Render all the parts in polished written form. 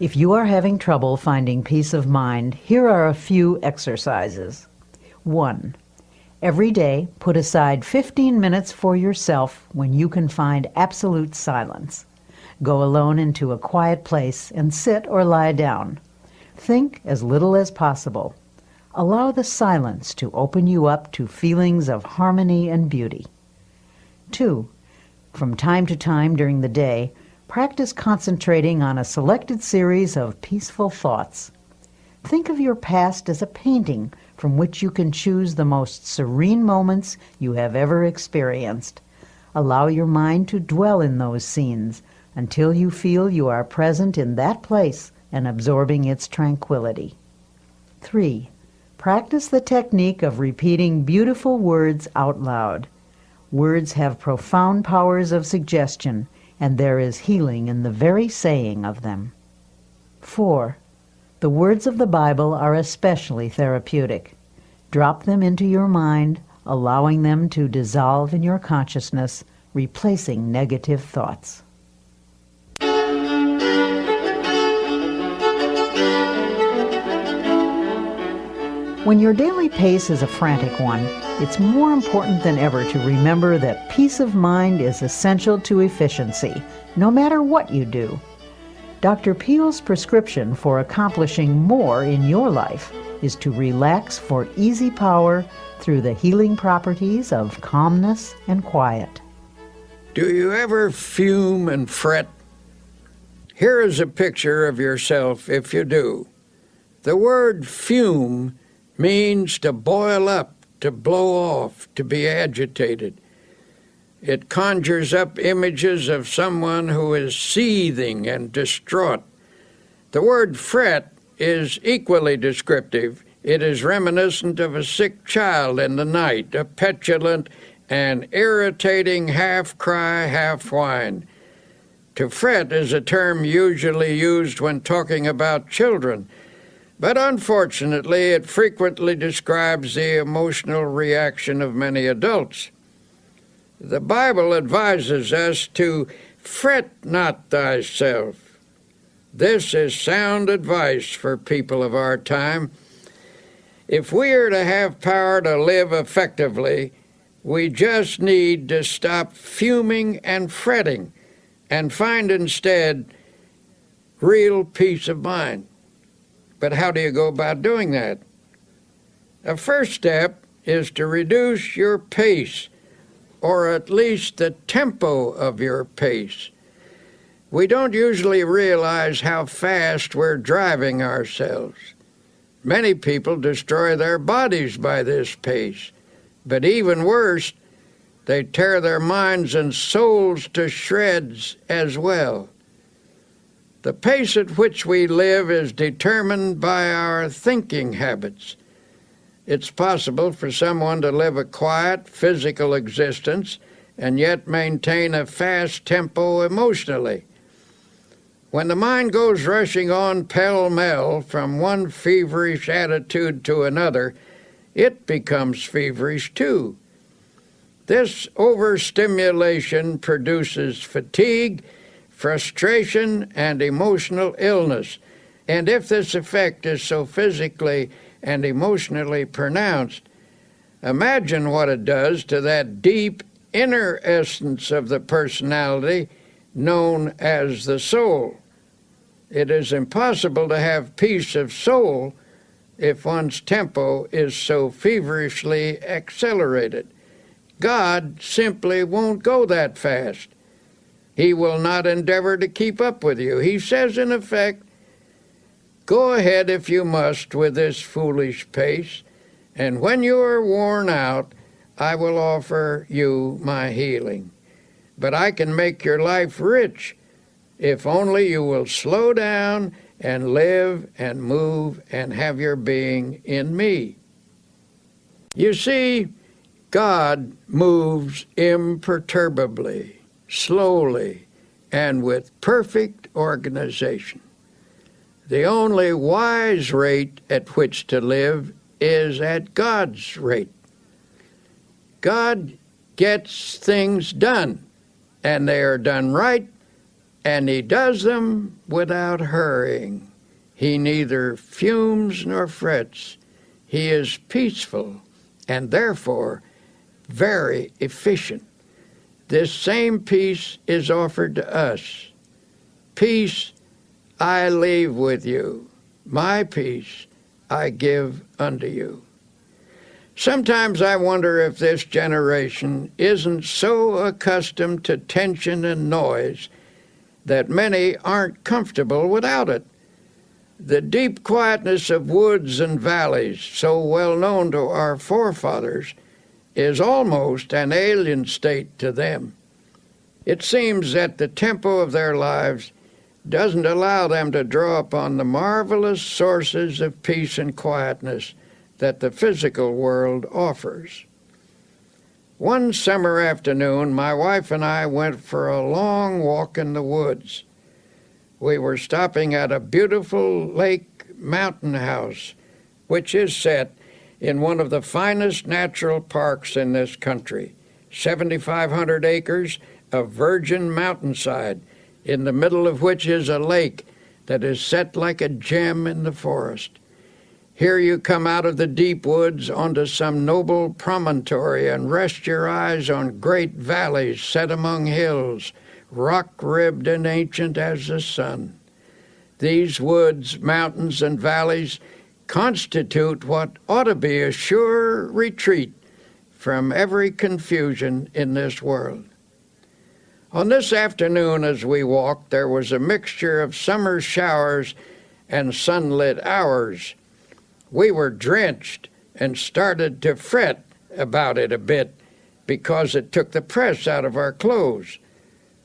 If you are having trouble finding peace of mind, here are a few exercises. 1. Every day, put aside 15 minutes for yourself when you can find absolute silence. Go alone into a quiet place and sit or lie down. Think as little as possible. Allow the silence to open you up to feelings of harmony and beauty. 2. From time to time during the day, practice concentrating on a selected series of peaceful thoughts. Think of your past as a painting from which you can choose the most serene moments you have ever experienced. Allow your mind to dwell in those scenes until you feel you are present in that place and absorbing its tranquility. 3. Practice the technique of repeating beautiful words out loud. Words have profound powers of suggestion, and there is healing in the very saying of them. 4. The words of the Bible are especially therapeutic. Drop them into your mind, allowing them to dissolve in your consciousness, replacing negative thoughts. When your daily pace is a frantic one, it's more important than ever to remember that peace of mind is essential to efficiency, no matter what you do. Dr. Peale's prescription for accomplishing more in your life is to relax for easy power through the healing properties of calmness and quiet. Do you ever fume and fret? Here is a picture of yourself if you do. The word fume means to boil up, to blow off, to be agitated. It conjures up images of someone who is seething and distraught. The word fret is equally descriptive. It is reminiscent of a sick child in the night, a petulant and irritating half-cry, half-whine. To fret is a term usually used when talking about children, but unfortunately it frequently describes the emotional reaction of many adults. The Bible advises us to fret not thyself. This is sound advice for people of our time. If we are to have power to live effectively, we just need to stop fuming and fretting and find instead real peace of mind. But how do you go about doing that? A first step is to reduce your pace, or at least the tempo of your pace. We don't usually realize how fast we're driving ourselves. Many people destroy their bodies by this pace, but even worse, they tear their minds and souls to shreds as well. The pace at which we live is determined by our thinking habits. It's possible for someone to live a quiet, physical existence and yet maintain a fast tempo emotionally. When the mind goes rushing on pell-mell from one feverish attitude to another, it becomes feverish too. This overstimulation produces fatigue, frustration, and emotional illness. And if this effect is so physically and emotionally pronounced, imagine what it does to that deep inner essence of the personality known as the soul. It is impossible to have peace of soul if one's tempo is so feverishly accelerated. God simply won't go that fast. He will not endeavor to keep up with you. He says, in effect, go ahead if you must with this foolish pace, and when you are worn out, I will offer you my healing. But I can make your life rich if only you will slow down and live and move and have your being in me. You see, God moves imperturbably, slowly, and with perfect organization. The only wise rate at which to live is at God's rate. God gets things done, and they are done right and he does them without hurrying. He neither fumes nor frets. He is peaceful and therefore very efficient. This same peace is offered to us. Peace I leave with you. My peace I give unto you. Sometimes I wonder if this generation isn't so accustomed to tension and noise that many aren't comfortable without it. The deep quietness of woods and valleys, so well known to our forefathers, is almost an alien state to them. It seems that the tempo of their lives doesn't allow them to draw upon the marvelous sources of peace and quietness that the physical world offers. One summer afternoon, my wife and I went for a long walk in the woods. We were stopping at a beautiful lake mountain house, which is set in one of the finest natural parks in this country, 7,500 acres of virgin mountainside, in the middle of which is a lake that is set like a gem in the forest. Here you come out of the deep woods onto some noble promontory and rest your eyes on great valleys set among hills, rock-ribbed and ancient as the sun. These woods, mountains, and valleys constitute what ought to be a sure retreat from every confusion in this world. On this afternoon as we walked, there was a mixture of summer showers and sunlit hours. We were drenched and started to fret about it a bit because it took the press out of our clothes.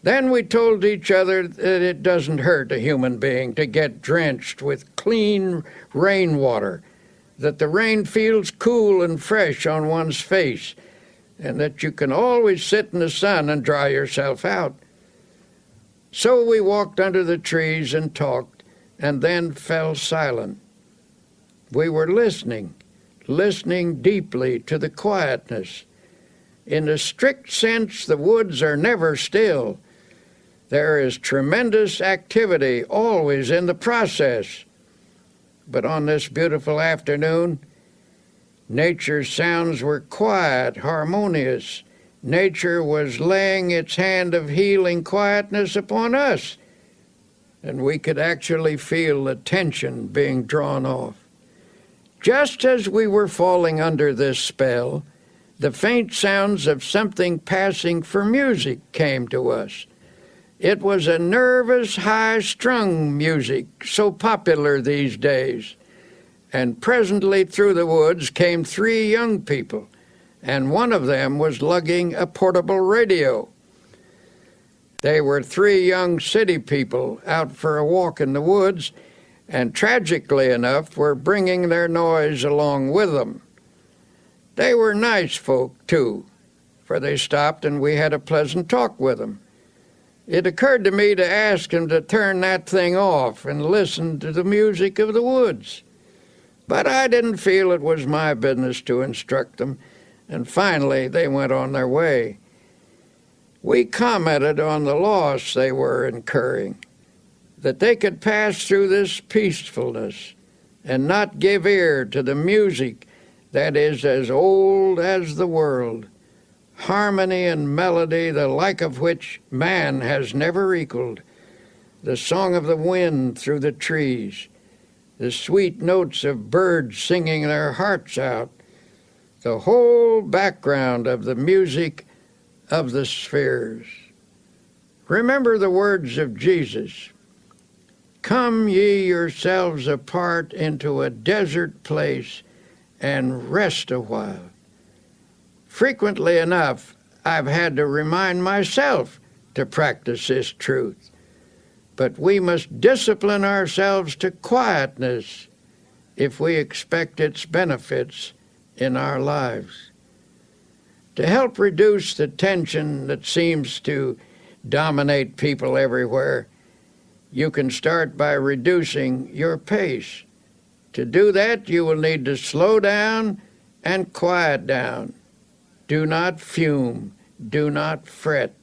Then we told each other that it doesn't hurt a human being to get drenched with clean rainwater, that the rain feels cool and fresh on one's face, and that you can always sit in the sun and dry yourself out. So we walked under the trees and talked, and then fell silent. We were listening deeply to the quietness. In a strict sense, the woods are never still. There is tremendous activity always in the process. But on this beautiful afternoon, nature's sounds were quiet, harmonious. Nature was laying its hand of healing quietness upon us, and we could actually feel the tension being drawn off. Just as we were falling under this spell, the faint sounds of something passing for music came to us. It was a nervous, high-strung music, so popular these days. And presently through the woods came 3 young people, and one of them was lugging a portable radio. They were 3 young city people out for a walk in the woods, and tragically enough were bringing their noise along with them. They were nice folk, too, for they stopped and we had a pleasant talk with them. It occurred to me to ask them to turn that thing off and listen to the music of the woods. But I didn't feel it was my business to instruct them, and finally they went on their way. We commented on the loss they were incurring, that they could pass through this peacefulness and not give ear to the music that is as old as the world, harmony and melody the like of which man has never equaled, the song of the wind through the trees, the sweet notes of birds singing their hearts out, the whole background of the music of the spheres. Remember the words of Jesus, "Come ye yourselves apart into a desert place and rest a while." Frequently enough, I've had to remind myself to practice this truth. But we must discipline ourselves to quietness if we expect its benefits in our lives. To help reduce the tension that seems to dominate people everywhere, you can start by reducing your pace. To do that, you will need to slow down and quiet down. Do not fume. Do not fret.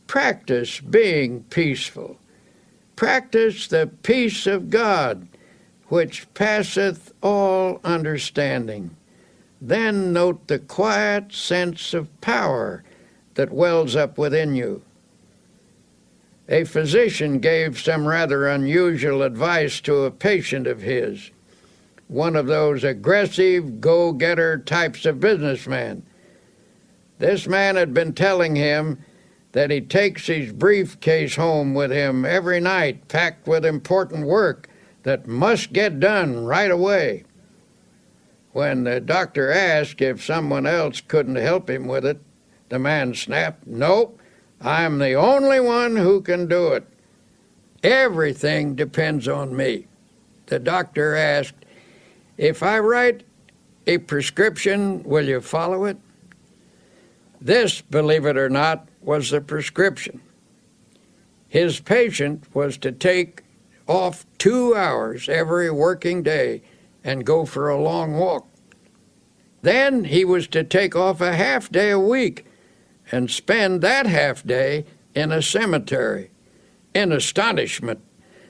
Practice being peaceful. Practice the peace of God, which passeth all understanding. Then note the quiet sense of power that wells up within you. A physician gave some rather unusual advice to a patient of his, one of those aggressive, go-getter types of businessman. This man had been telling him that he takes his briefcase home with him every night, packed with important work that must get done right away. When the doctor asked if someone else couldn't help him with it, the man snapped, "Nope, I'm the only one who can do it. Everything depends on me." The doctor asked, "If I write a prescription, will you follow it?" This, believe it or not, was the prescription. His patient was to take off 2 hours every working day and go for a long walk. Then he was to take off a half day a week and spend that half day in a cemetery. In astonishment,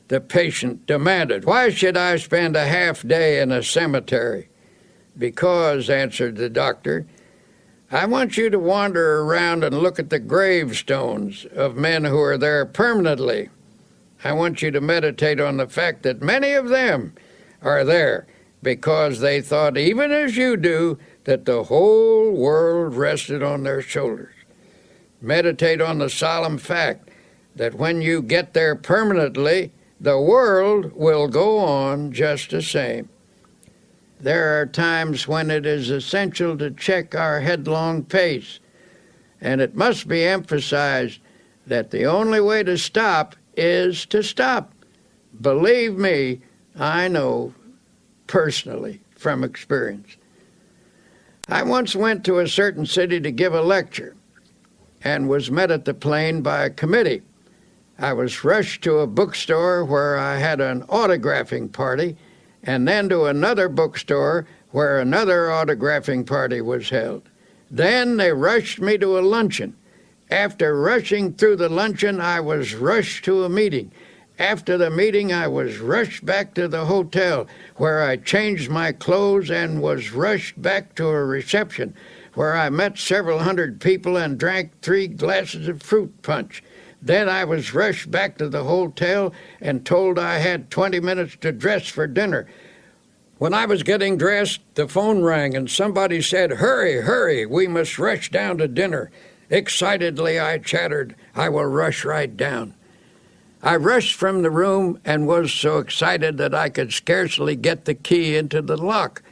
the patient demanded, "Why should I spend a half day in a cemetery?" "Because," answered the doctor, "I want you to wander around and look at the gravestones of men who are there permanently. I want you to meditate on the fact that many of them are there because they thought, even as you do, that the whole world rested on their shoulders. Meditate on the solemn fact that when you get there permanently, the world will go on just the same. There are times when it is essential to check our headlong pace, and it must be emphasized that the only way to stop is to stop. Believe me, I know personally from experience. I once went to a certain city to give a lecture and was met at the plane by a committee. I was rushed to a bookstore where I had an autographing party, and then to another bookstore where another autographing party was held. Then they rushed me to a luncheon. After rushing through the luncheon, I was rushed to a meeting. After the meeting, I was rushed back to the hotel, where I changed my clothes and was rushed back to a reception, where I met several hundred people and drank 3 glasses of fruit punch. Then I was rushed back to the hotel and told I had 20 minutes to dress for dinner. When I was getting dressed, the phone rang and somebody said, "Hurry, hurry, we must rush down to dinner." Excitedly I chattered, "I will rush right down." I rushed from the room and was so excited that I could scarcely get the key into the lock.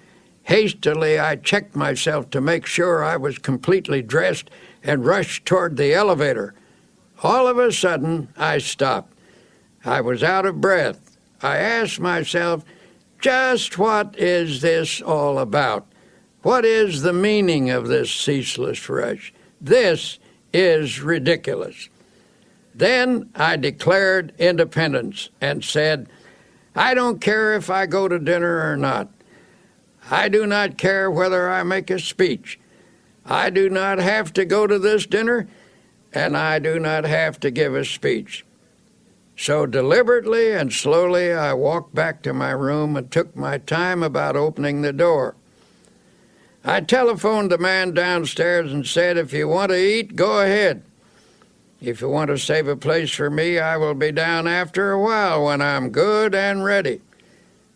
Hastily I checked myself to make sure I was completely dressed and rushed toward the elevator. All of a sudden, I stopped. I was out of breath. I asked myself, just what is this all about? What is the meaning of this ceaseless rush? This is ridiculous. Then I declared independence and said, I don't care if I go to dinner or not. I do not care whether I make a speech. I do not have to go to this dinner, and I do not have to give a speech. So deliberately and slowly I walked back to my room and took my time about opening the door. I telephoned the man downstairs and said, if you want to eat, go ahead. If you want to save a place for me, I will be down after a while when I'm good and ready.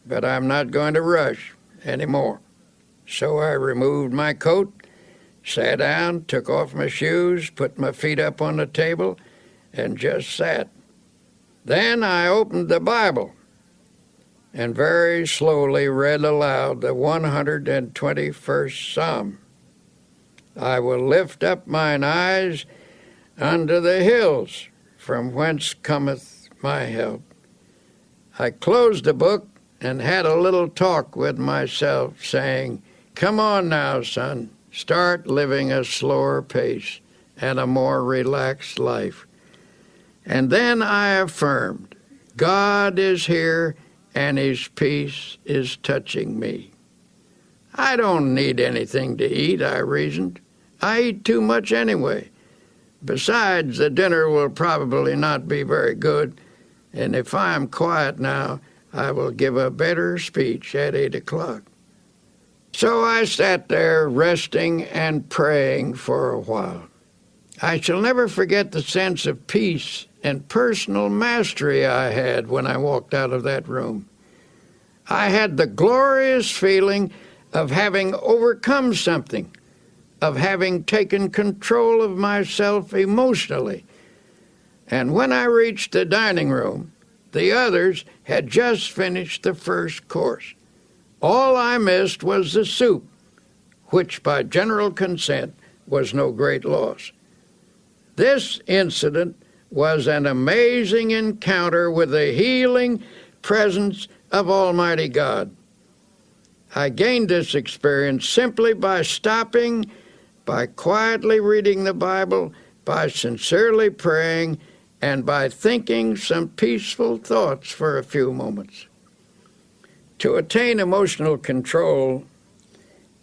But I'm not going to rush anymore. So I removed my coat, sat down, took off my shoes, put my feet up on the table, and just sat. Then I opened the Bible and very slowly read aloud the 121st Psalm. I will lift up mine eyes unto the hills, from whence cometh my help. I closed the book and had a little talk with myself, saying, come on now, son. Start living a slower pace and a more relaxed life. And then I affirmed, God is here and his peace is touching me. I don't need anything to eat, I reasoned. I eat too much anyway. Besides, the dinner will probably not be very good, and if I am quiet now, I will give a better speech at 8 o'clock. So I sat there resting and praying for a while. I shall never forget the sense of peace and personal mastery I had when I walked out of that room. I had the glorious feeling of having overcome something, of having taken control of myself emotionally. And when I reached the dining room, the others had just finished the first course. All I missed was the soup, which by general consent was no great loss. This incident was an amazing encounter with the healing presence of Almighty God. I gained this experience simply by stopping, by quietly reading the Bible, by sincerely praying, and by thinking some peaceful thoughts for a few moments. To attain emotional control,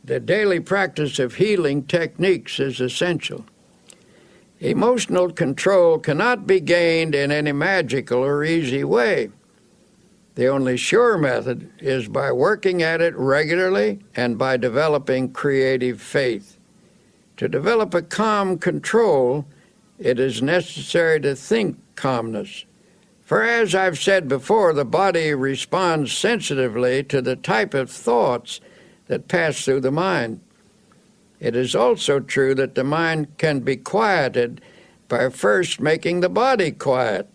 the daily practice of healing techniques is essential. Emotional control cannot be gained in any magical or easy way. The only sure method is by working at it regularly and by developing creative faith. To develop a calm control, it is necessary to think calmness. For as I've said before, the body responds sensitively to the type of thoughts that pass through the mind. It is also true that the mind can be quieted by first making the body quiet.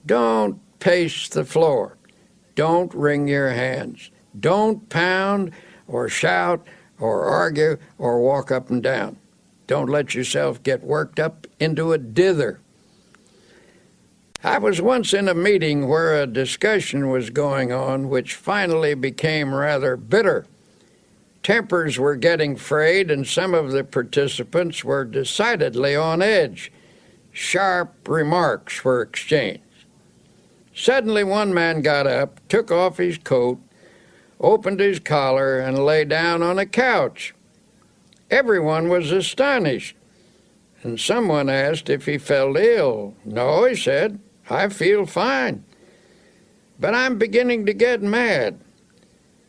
Don't pace the floor. Don't wring your hands. Don't pound or shout or argue or walk up and down. Don't let yourself get worked up into a dither. I was once in a meeting where a discussion was going on which finally became rather bitter. Tempers were getting frayed, and some of the participants were decidedly on edge. Sharp remarks were exchanged. Suddenly one man got up, took off his coat, opened his collar, and lay down on a couch. Everyone was astonished, and someone asked if he felt ill. "No," he said, "I feel fine. But I'm beginning to get mad.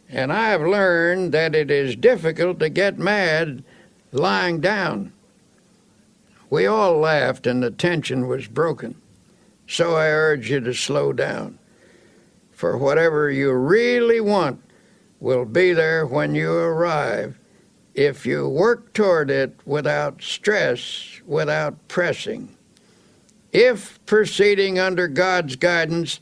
And I have learned that it is difficult to get mad lying down." We all laughed and the tension was broken. So I urge you to slow down. For whatever you really want will be there when you arrive if you work toward it without stress, without pressing. If proceeding under God's guidance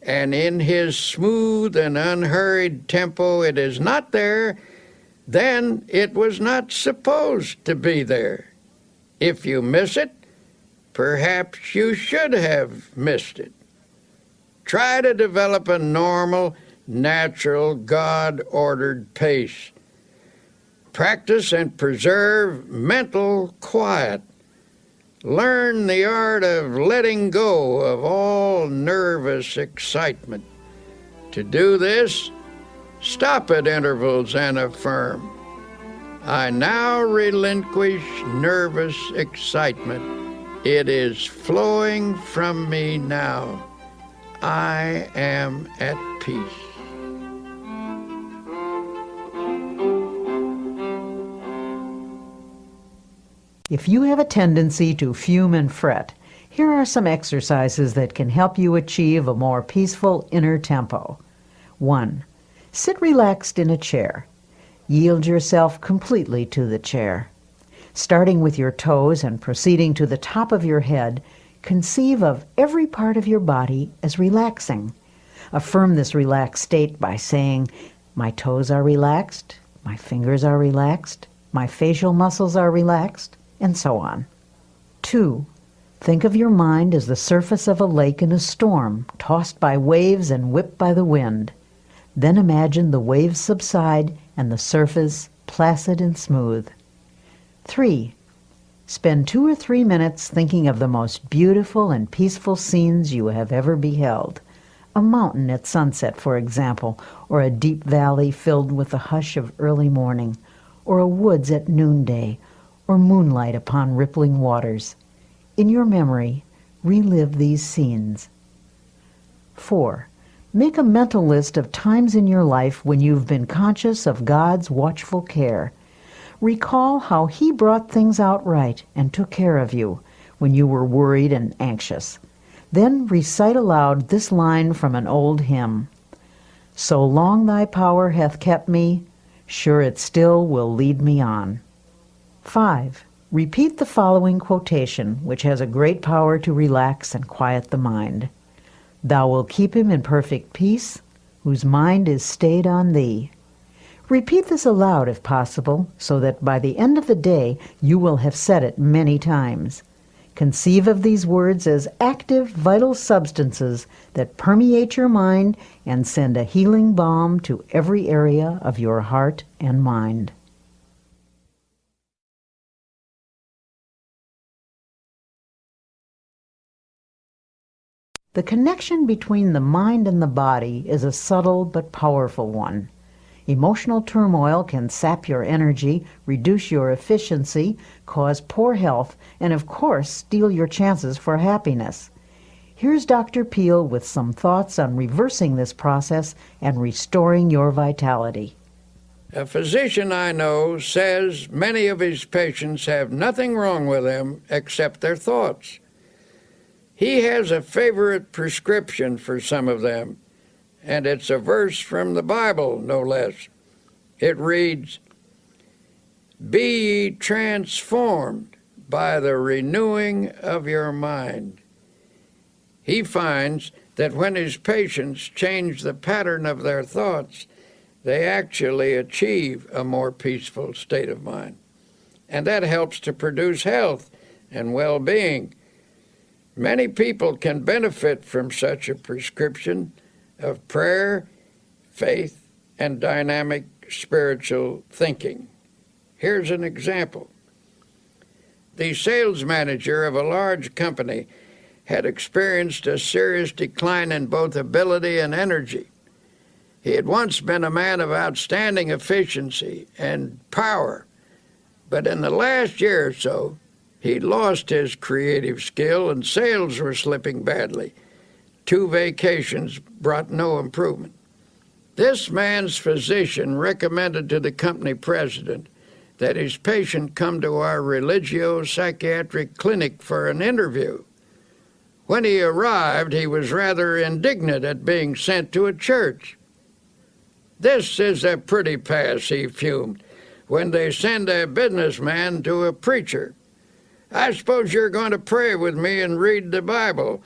and in His smooth and unhurried tempo it is not there, then it was not supposed to be there. If you miss it, perhaps you should have missed it. Try to develop a normal, natural, God-ordered pace. Practice and preserve mental quiet. Learn the art of letting go of all nervous excitement. To do this, stop at intervals and affirm, "I now relinquish nervous excitement. It is flowing from me now. I am at peace." If you have a tendency to fume and fret, here are some exercises that can help you achieve a more peaceful inner tempo. 1. Sit relaxed in a chair. Yield yourself completely to the chair. Starting with your toes and proceeding to the top of your head, conceive of every part of your body as relaxing. Affirm this relaxed state by saying, "My toes are relaxed, my fingers are relaxed, my facial muscles are relaxed," and so on. 2. Think of your mind as the surface of a lake in a storm, tossed by waves and whipped by the wind. Then imagine the waves subside and the surface placid and smooth. 3. Spend 2 or 3 minutes thinking of the most beautiful and peaceful scenes you have ever beheld. A mountain at sunset, for example, or a deep valley filled with the hush of early morning, or a woods at noonday, or moonlight upon rippling waters. In your memory, relive these scenes. 4. Make a mental list of times in your life when you've been conscious of God's watchful care. Recall how He brought things out right and took care of you when you were worried and anxious. Then recite aloud this line from an old hymn. So long thy power hath kept me, sure it still will lead me on. 5. Repeat the following quotation, which has a great power to relax and quiet the mind. Thou wilt keep him in perfect peace, whose mind is stayed on thee. Repeat this aloud if possible, so that by the end of the day you will have said it many times. Conceive of these words as active, vital substances that permeate your mind and send a healing balm to every area of your heart and mind. The connection between the mind and the body is a subtle but powerful one. Emotional turmoil can sap your energy, reduce your efficiency, cause poor health, and of course, steal your chances for happiness. Here's Dr. Peale with some thoughts on reversing this process and restoring your vitality. A physician I know says many of his patients have nothing wrong with them except their thoughts. He has a favorite prescription for some of them, and it's a verse from the Bible, no less. It reads, "Be ye transformed by the renewing of your mind." He finds that when his patients change the pattern of their thoughts, they actually achieve a more peaceful state of mind. And that helps to produce health and well-being. Many people can benefit from such a prescription of prayer, faith, and dynamic spiritual thinking. Here's an example. The sales manager of a large company had experienced a serious decline in both ability and energy. He had once been a man of outstanding efficiency and power, but in the last year or so, he'd lost his creative skill and sales were slipping badly. 2 vacations brought no improvement. This man's physician recommended to the company president that his patient come to our religio-psychiatric clinic for an interview. When he arrived, he was rather indignant at being sent to a church. "This is a pretty pass," he fumed, "when they send a businessman to a preacher. I suppose you're going to pray with me and read the Bible,"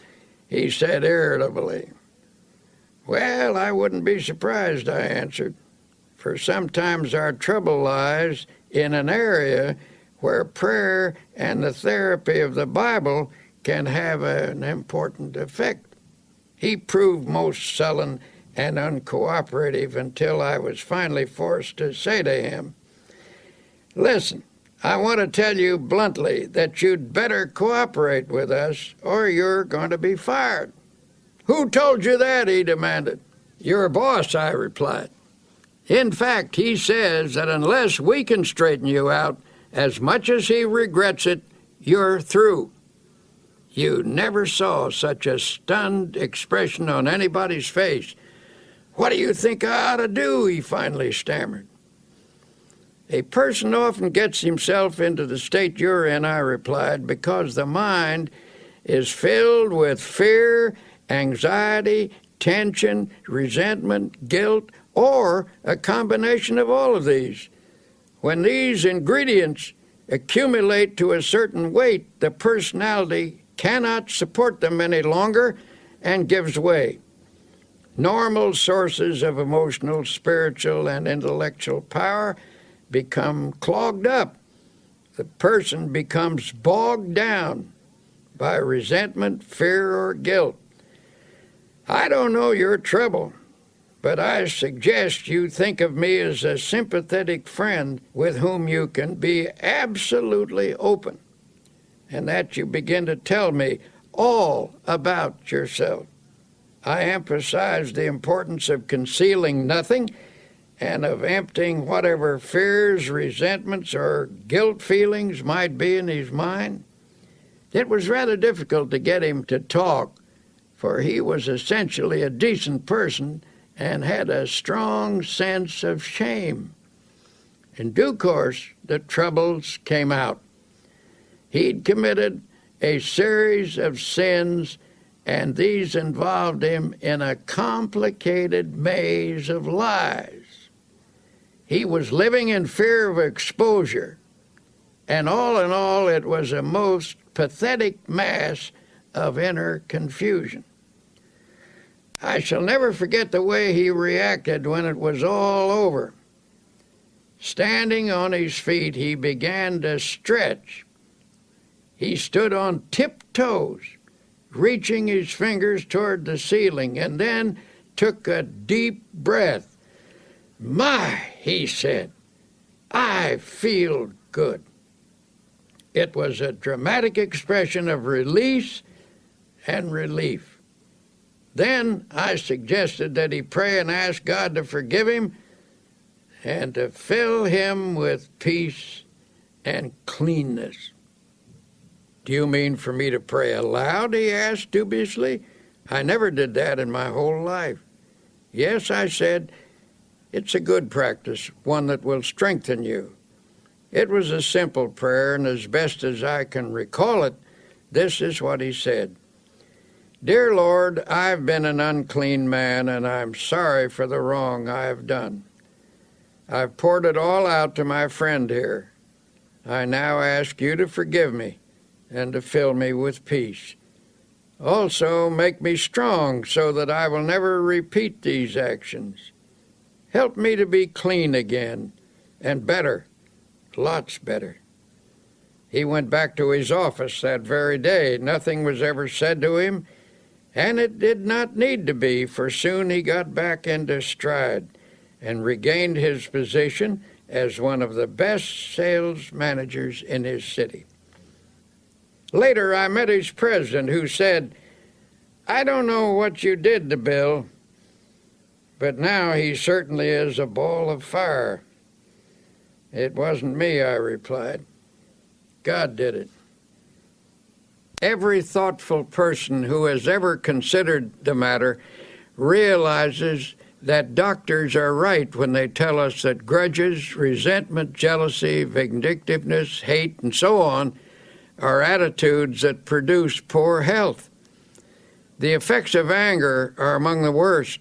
he said irritably. "Well, I wouldn't be surprised," I answered, "for sometimes our trouble lies in an area where prayer and the therapy of the Bible can have an important effect." He proved most sullen and uncooperative until I was finally forced to say to him, "Listen, I want to tell you bluntly that you'd better cooperate with us or you're going to be fired." "Who told you that?" he demanded. "Your boss," I replied. "In fact, he says that unless we can straighten you out, as much as he regrets it, you're through." You never saw such a stunned expression on anybody's face. "What do you think I ought to do?" he finally stammered. "A person often gets himself into the state you're in," I replied, "because the mind is filled with fear, anxiety, tension, resentment, guilt, or a combination of all of these. When these ingredients accumulate to a certain weight, the personality cannot support them any longer and gives way. Normal sources of emotional, spiritual, and intellectual power become clogged up. The person becomes bogged down by resentment, fear, or guilt. I don't know your trouble, but I suggest you think of me as a sympathetic friend with whom you can be absolutely open, and that you begin to tell me all about yourself. I emphasize the importance of concealing nothing and of emptying whatever fears, resentments, or guilt feelings might be in his mind." It was rather difficult to get him to talk, for he was essentially a decent person and had a strong sense of shame. In due course, the troubles came out. He'd committed a series of sins, and these involved him in a complicated maze of lies. He was living in fear of exposure, and all in all, it was a most pathetic mass of inner confusion. I shall never forget the way he reacted when it was all over. Standing on his feet, he began to stretch. He stood on tiptoes, reaching his fingers toward the ceiling, and then took a deep breath. "My," he said, "I feel good." It was a dramatic expression of release and relief. Then I suggested that he pray and ask God to forgive him and to fill him with peace and cleanness. "Do you mean for me to pray aloud?" he asked dubiously. "I never did that in my whole life." "Yes," I said, "it's a good practice, one that will strengthen you." It was a simple prayer, and as best as I can recall it, this is what he said. "Dear Lord, I've been an unclean man, and I'm sorry for the wrong I have done. I've poured it all out to my friend here. I now ask you to forgive me and to fill me with peace. Also, make me strong so that I will never repeat these actions. Help me to be clean again, and better, lots better." He went back to his office that very day. Nothing was ever said to him, and it did not need to be, for soon he got back into stride and regained his position as one of the best sales managers in his city. Later, I met his president, who said, "I don't know what you did to Bill, but now he certainly is a ball of fire." "It wasn't me," I replied. "God did it." Every thoughtful person who has ever considered the matter realizes that doctors are right when they tell us that grudges, resentment, jealousy, vindictiveness, hate, and so on are attitudes that produce poor health. The effects of anger are among the worst.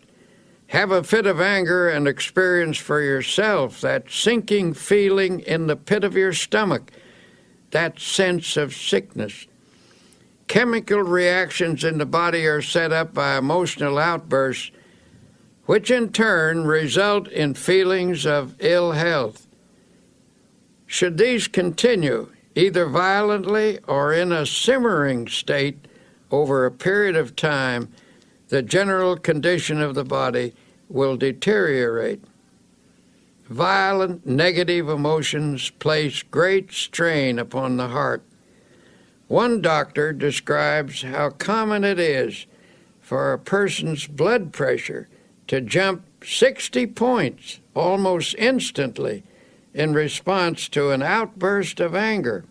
Have a fit of anger and experience for yourself that sinking feeling in the pit of your stomach, that sense of sickness. Chemical reactions in the body are set up by emotional outbursts, which in turn result in feelings of ill health. Should these continue, either violently or in a simmering state, over a period of time, the general condition of the body will deteriorate. Violent negative emotions place great strain upon the heart. One doctor describes how common it is for a person's blood pressure to jump 60 points almost instantly in response to an outburst of anger.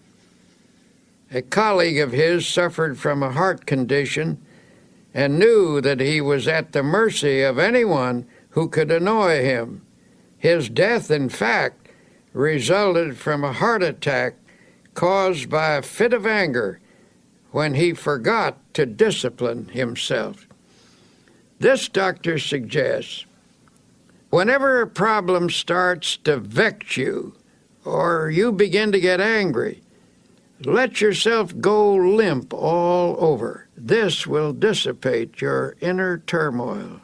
A colleague of his suffered from a heart condition and knew that he was at the mercy of anyone who could annoy him. His death, in fact, resulted from a heart attack caused by a fit of anger when he forgot to discipline himself. This doctor suggests, whenever a problem starts to vex you or you begin to get angry, let yourself go limp all over. This will dissipate your inner turmoil.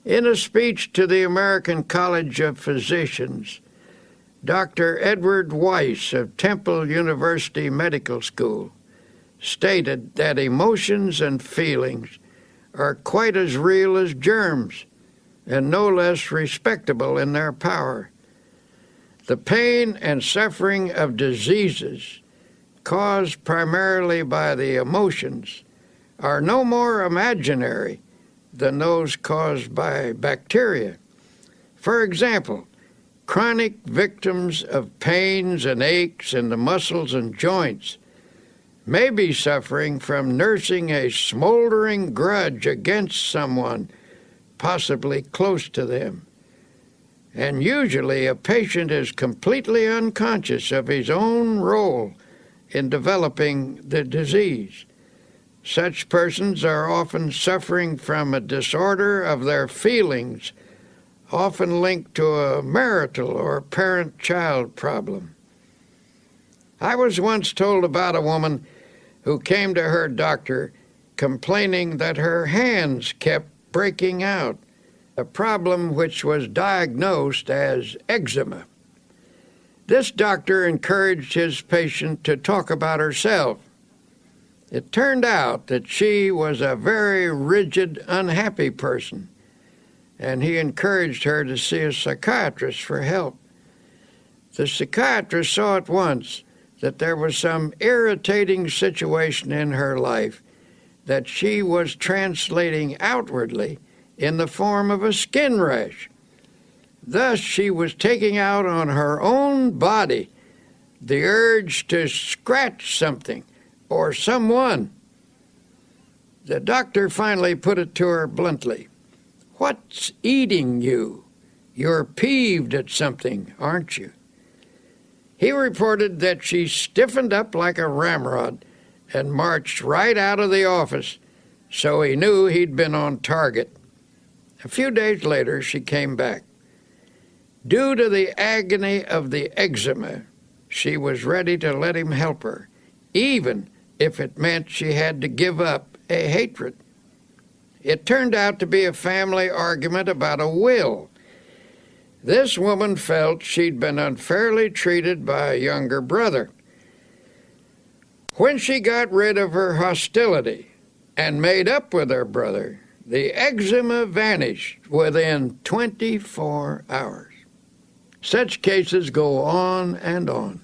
In a speech to the American College of Physicians, Dr. Edward Weiss of Temple University Medical School stated that emotions and feelings are quite as real as germs and no less respectable in their power. The pain and suffering of diseases caused primarily by the emotions are no more imaginary than those caused by bacteria. For example, chronic victims of pains and aches in the muscles and joints may be suffering from nursing a smoldering grudge against someone, possibly close to them. And usually a patient is completely unconscious of his own role in developing the disease. Such persons are often suffering from a disorder of their feelings, often linked to a marital or parent-child problem. I was once told about a woman who came to her doctor complaining that her hands kept breaking out, a problem which was diagnosed as eczema. This doctor encouraged his patient to talk about herself. It turned out that she was a very rigid, unhappy person, and he encouraged her to see a psychiatrist for help. The psychiatrist saw at once that there was some irritating situation in her life that she was translating outwardly in the form of a skin rash. Thus, she was taking out on her own body the urge to scratch something or someone. The doctor finally put it to her bluntly. "What's eating you? You're peeved at something, aren't you?" He reported that she stiffened up like a ramrod and marched right out of the office, so he knew he'd been on target. A few days later, she came back. Due to the agony of the eczema, she was ready to let him help her, even if it meant she had to give up a hatred. It turned out to be a family argument about a will. This woman felt she'd been unfairly treated by a younger brother. When she got rid of her hostility and made up with her brother, the eczema vanished within 24 hours. Such cases go on and on.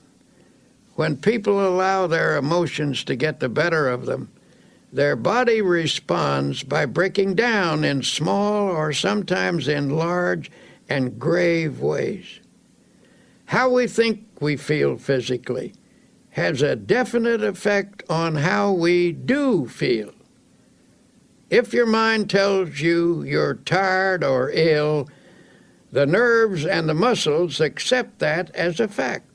When people allow their emotions to get the better of them, their body responds by breaking down in small or sometimes in large and grave ways. How we think we feel physically has a definite effect on how we do feel. If your mind tells you you're tired or ill, the nerves and the muscles accept that as a fact.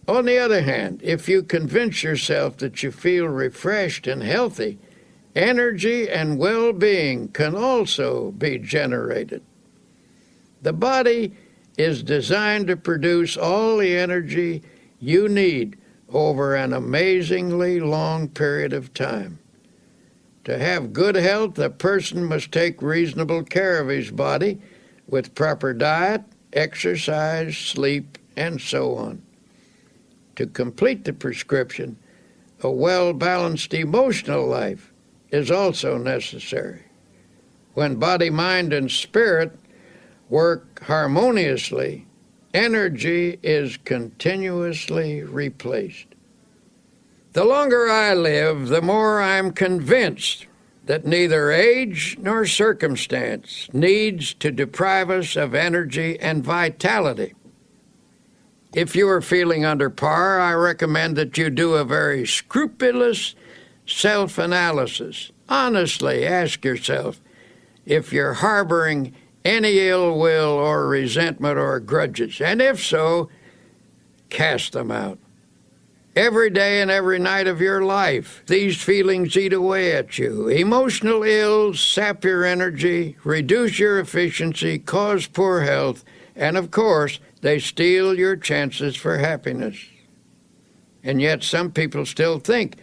On the other hand, if you convince yourself that you feel refreshed and healthy, energy and well-being can also be generated. The body is designed to produce all the energy you need over an amazingly long period of time. To have good health, a person must take reasonable care of his body with proper diet, exercise, sleep, and so on. To complete the prescription, a well-balanced emotional life is also necessary. When body, mind, and spirit work harmoniously, energy is continuously replaced. The longer I live, the more I'm convinced that neither age nor circumstance needs to deprive us of energy and vitality. If you are feeling under par, I recommend that you do a very scrupulous self-analysis. Honestly ask yourself if you're harboring any ill will or resentment or grudges, and if so, cast them out. Every day and every night of your life, these feelings eat away at you. Emotional ills sap your energy, reduce your efficiency, cause poor health, and of course, they steal your chances for happiness. And yet some people still think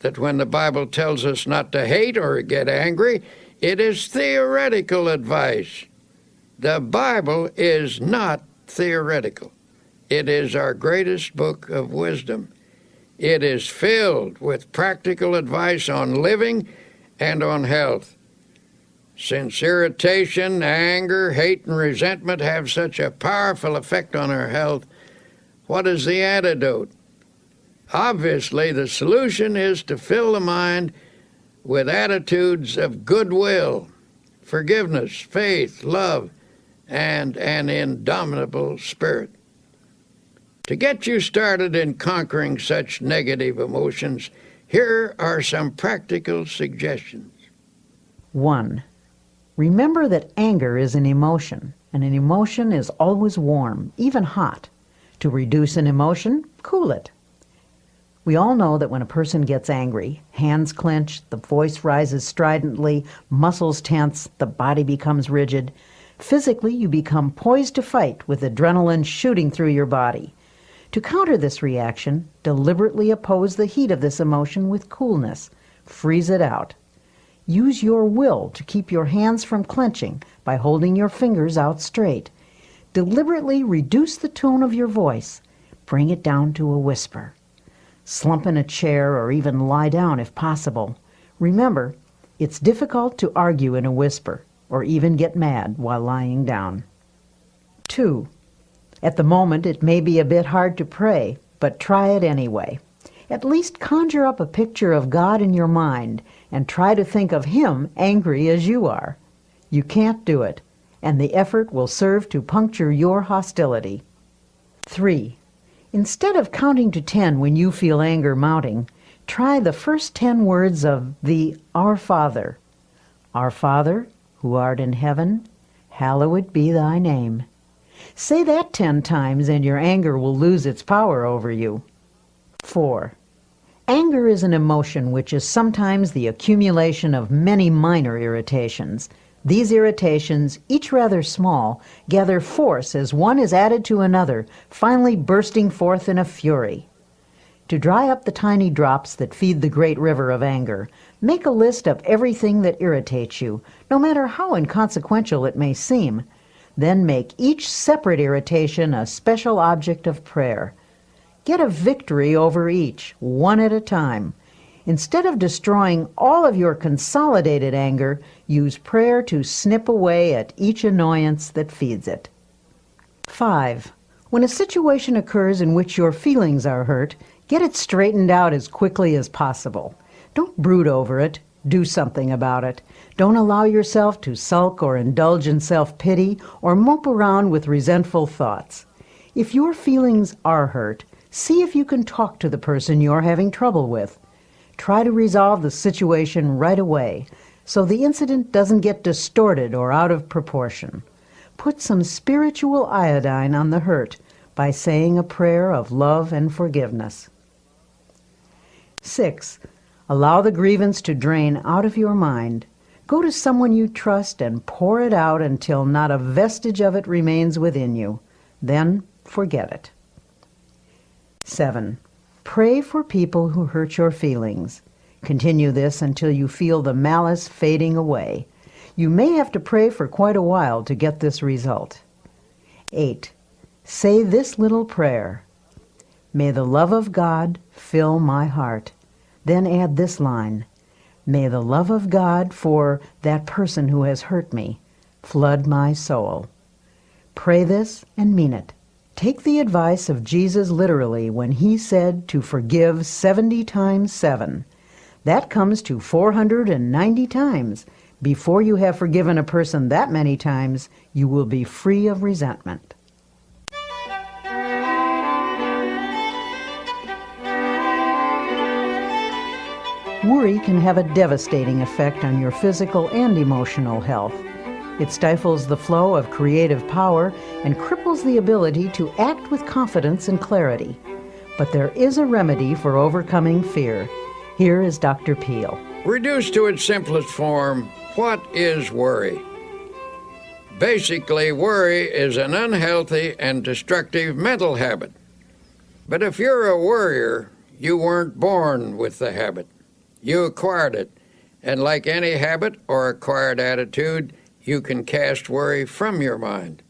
that when the Bible tells us not to hate or get angry, it is theoretical advice. The Bible is not theoretical. It is our greatest book of wisdom. It is filled with practical advice on living and on health. Since irritation, anger, hate, and resentment have such a powerful effect on our health, what is the antidote? Obviously, the solution is to fill the mind with attitudes of goodwill, forgiveness, faith, love, and an indomitable spirit. To get you started in conquering such negative emotions, Here are some practical suggestions. 1. Remember that anger is an emotion, and an emotion is always warm, even hot. To reduce an emotion, cool it. We all know that when a person gets angry, hands clench, the voice rises stridently, muscles tense, the body becomes rigid. Physically, you become poised to fight with adrenaline shooting through your body. To counter this reaction, deliberately oppose the heat of this emotion with coolness. Freeze it out. Use your will to keep your hands from clenching by holding your fingers out straight. Deliberately reduce the tone of your voice. Bring it down to a whisper. Slump in a chair or even lie down if possible. Remember, it's difficult to argue in a whisper or even get mad while lying down. 2. At the moment, it may be a bit hard to pray, but try it anyway. At least conjure up a picture of God in your mind and try to think of Him angry as you are. You can't do it, and the effort will serve to puncture your hostility. 3. Instead of counting to 10 when you feel anger mounting, try the first 10 words of the Our Father. Our Father, who art in heaven, hallowed be thy name. Say that 10 times and your anger will lose its power over you. 4. Anger is an emotion which is sometimes the accumulation of many minor irritations. These irritations, each rather small, gather force as one is added to another, finally bursting forth in a fury. To dry up the tiny drops that feed the great river of anger, make a list of everything that irritates you, no matter how inconsequential it may seem. Then make each separate irritation a special object of prayer. Get a victory over each, one at a time. Instead of destroying all of your consolidated anger, use prayer to snip away at each annoyance that feeds it. 5. When a situation occurs in which your feelings are hurt, get it straightened out as quickly as possible. Don't brood over it. Do something about it. Don't allow yourself to sulk or indulge in self-pity or mope around with resentful thoughts. If your feelings are hurt, see if you can talk to the person you're having trouble with. Try to resolve the situation right away so the incident doesn't get distorted or out of proportion. Put some spiritual iodine on the hurt by saying a prayer of love and forgiveness. 6. Allow the grievance to drain out of your mind. Go to someone you trust and pour it out until not a vestige of it remains within you. Then forget it. 7. Pray for people who hurt your feelings. Continue this until you feel the malice fading away. You may have to pray for quite a while to get this result. 8. Say this little prayer. May the love of God fill my heart. Then add this line. May the love of God for that person who has hurt me flood my soul. Pray this and mean it. Take the advice of Jesus literally when he said to forgive 70 times 7. That comes to 490 times. Before you have forgiven a person that many times, you will be free of resentment. Worry can have a devastating effect on your physical and emotional health. It stifles the flow of creative power and cripples the ability to act with confidence and clarity. But there is a remedy for overcoming fear. Here is Dr. Peale. Reduced to its simplest form, what is worry? Basically, worry is an unhealthy and destructive mental habit. But if you're a worrier, you weren't born with the habit. You acquired it. And like any habit or acquired attitude, you can cast worry from your mind.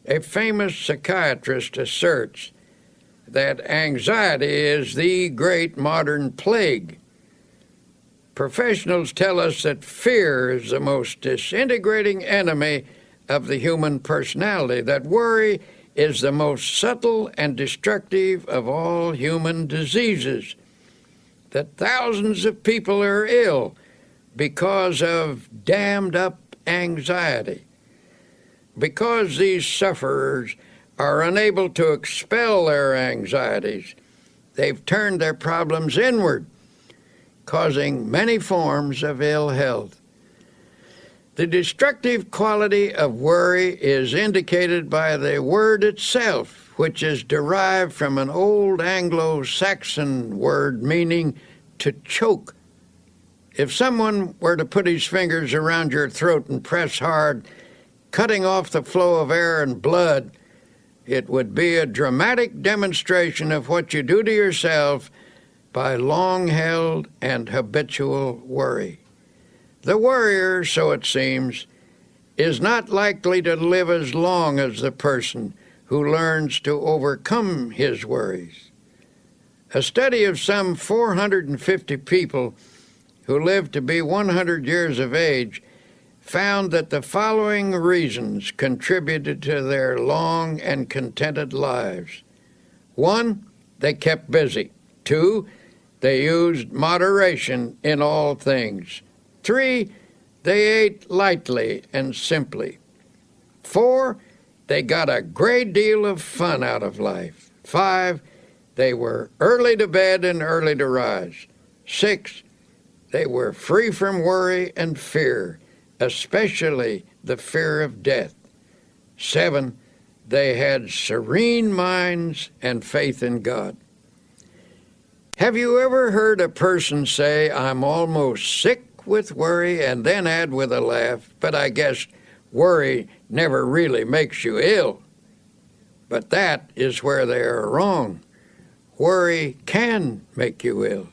A famous psychiatrist asserts that anxiety is the great modern plague. Professionals tell us that fear is the most disintegrating enemy of the human personality, that worry is the most subtle and destructive of all human diseases, that thousands of people are ill because of dammed-up anxiety. Because these sufferers are unable to expel their anxieties, they've turned their problems inward, causing many forms of ill health. The destructive quality of worry is indicated by the word itself, which is derived from an old Anglo-Saxon word meaning to choke. If someone were to put his fingers around your throat and press hard, cutting off the flow of air and blood, it would be a dramatic demonstration of what you do to yourself by long-held and habitual worry. The worrier, so it seems, is not likely to live as long as the person who learns to overcome his worries. A study of some 450 people who lived to be 100 years of age found that the following reasons contributed to their long and contented lives. 1, they kept busy. 2, they used moderation in all things. 3, they ate lightly and simply. 4, they got a great deal of fun out of life. 5, they were early to bed and early to rise. 6, they were free from worry and fear, especially the fear of death. 7, they had serene minds and faith in God. Have you ever heard a person say, "I'm almost sick with worry," and then add with a laugh, "But I guess worry never really makes you ill"? But that is where they are wrong. Worry can make you ill.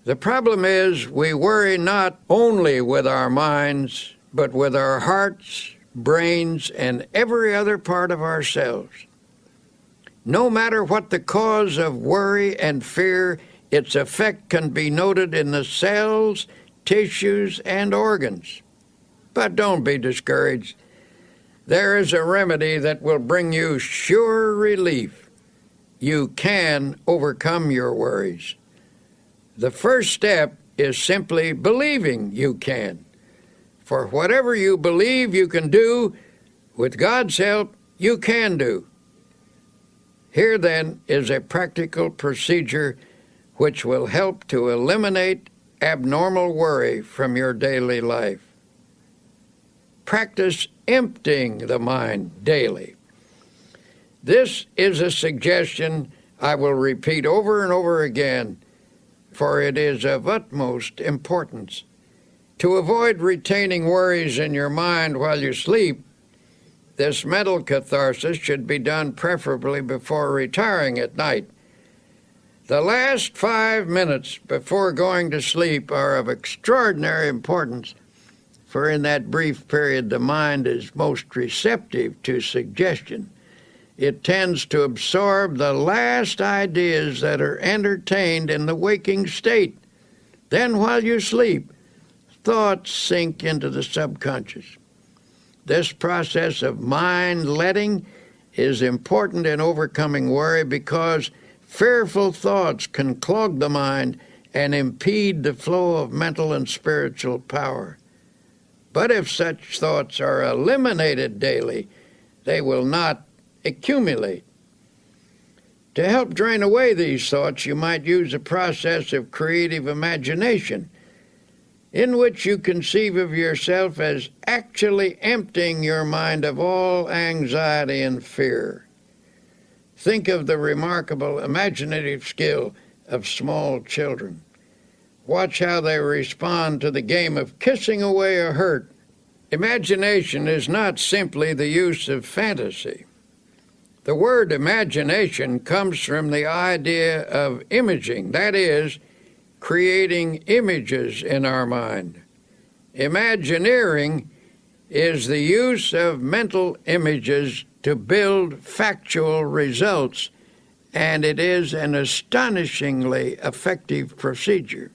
The problem is we worry not only with our minds, but with our hearts, brains, and every other part of ourselves. No matter what the cause of worry and fear, its effect can be noted in the cells, tissues, and organs. But don't be discouraged. There is a remedy that will bring you sure relief. You can overcome your worries. The first step is simply believing you can. For whatever you believe you can do, with God's help, you can do. Here then is a practical procedure which will help to eliminate abnormal worry from your daily life. Practice emptying the mind daily. This is a suggestion I will repeat over and over again, for it is of utmost importance. To avoid retaining worries in your mind while you sleep, this mental catharsis should be done preferably before retiring at night. The last 5 minutes before going to sleep are of extraordinary importance, for in that brief period the mind is most receptive to suggestion. It tends to absorb the last ideas that are entertained in the waking state. Then while you sleep, thoughts sink into the subconscious. This process of mind letting is important in overcoming worry because fearful thoughts can clog the mind and impede the flow of mental and spiritual power. But if such thoughts are eliminated daily, they will not accumulate. To help drain away these thoughts, you might use a process of creative imagination, in which you conceive of yourself as actually emptying your mind of all anxiety and fear. Think of the remarkable imaginative skill of small children. Watch how they respond to the game of kissing away a hurt. Imagination is not simply the use of fantasy. The word imagination comes from the idea of imaging, that is, creating images in our mind. Imagineering is the use of mental images to build factual results, and it is an astonishingly effective procedure.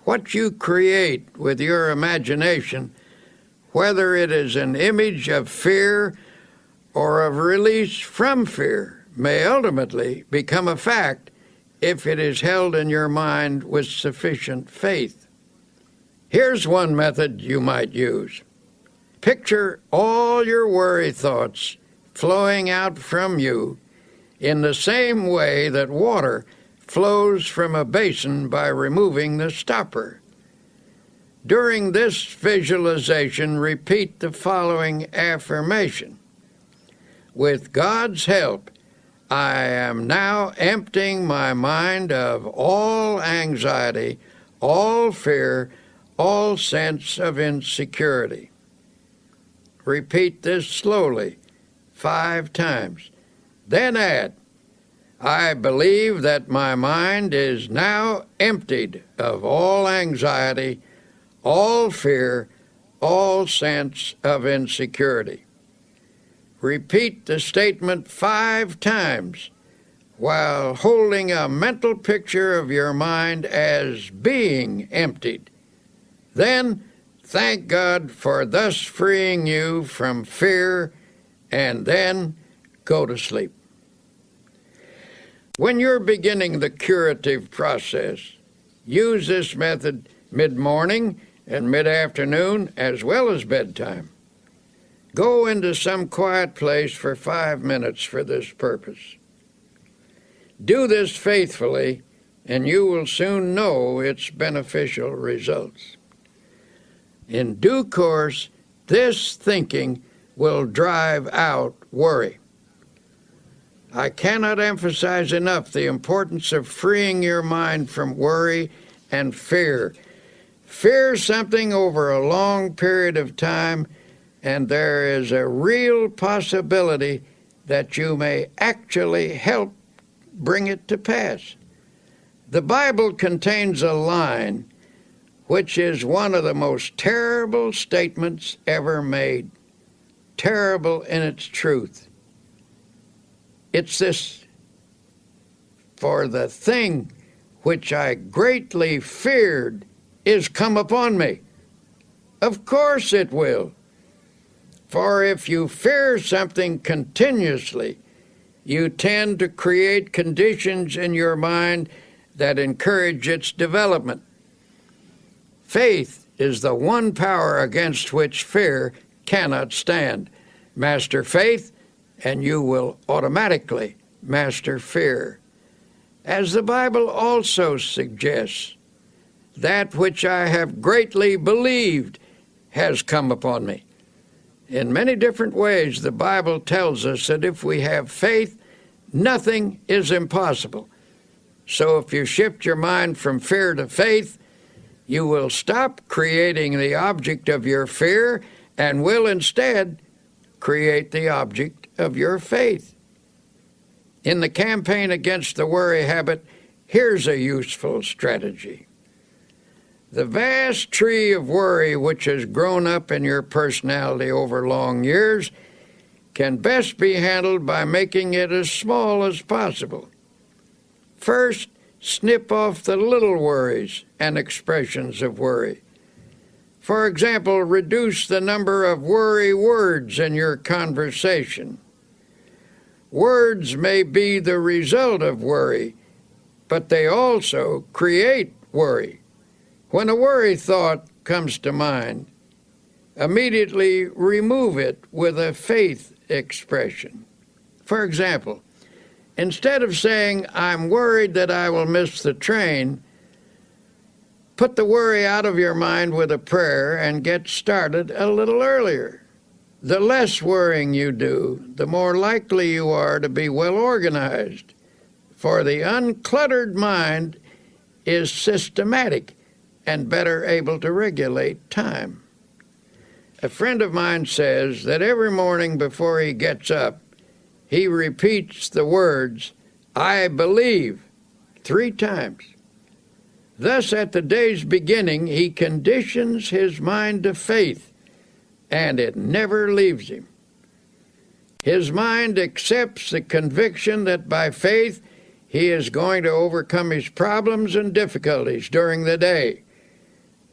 What you create with your imagination, whether it is an image of fear or of release from fear, may ultimately become a fact if it is held in your mind with sufficient faith. Here's one method you might use. Picture all your worry thoughts flowing out from you in the same way that water flows from a basin by removing the stopper. During this visualization, repeat the following affirmation. With God's help, I am now emptying my mind of all anxiety, all fear, all sense of insecurity. Repeat this slowly 5 times. Then add, I believe that my mind is now emptied of all anxiety, all fear, all sense of insecurity. Repeat the statement 5 times while holding a mental picture of your mind as being emptied. Then thank God for thus freeing you from fear, and then go to sleep. When you're beginning the curative process, use this method mid-morning and mid-afternoon as well as bedtime. Go into some quiet place for 5 minutes for this purpose. Do this faithfully, and you will soon know its beneficial results. In due course, this thinking will drive out worry. I cannot emphasize enough the importance of freeing your mind from worry and fear. Fear something over a long period of time, and there is a real possibility that you may actually help bring it to pass. The Bible contains a line which is one of the most terrible statements ever made, terrible in its truth. It's this, for the thing which I greatly feared is come upon me. Of course it will. For if you fear something continuously, you tend to create conditions in your mind that encourage its development. Faith is the one power against which fear cannot stand. Master faith, and you will automatically master fear. As the Bible also suggests, that which I have greatly believed has come upon me. In many different ways, the Bible tells us that if we have faith, nothing is impossible. So if you shift your mind from fear to faith, you will stop creating the object of your fear and will instead create the object of your faith. In the campaign against the worry habit, here's a useful strategy. The vast tree of worry which has grown up in your personality over long years can best be handled by making it as small as possible. First, snip off the little worries and expressions of worry. For example, reduce the number of worry words in your conversation. Words may be the result of worry, but they also create worry. When a worry thought comes to mind, immediately remove it with a faith expression. For example, instead of saying, I'm worried that I will miss the train, put the worry out of your mind with a prayer and get started a little earlier. The less worrying you do, the more likely you are to be well organized, for the uncluttered mind is systematic and better able to regulate time. A friend of mine says that every morning before he gets up, he repeats the words, I believe, 3 times. Thus, at the day's beginning, he conditions his mind to faith, and it never leaves him. His mind accepts the conviction that by faith he is going to overcome his problems and difficulties during the day.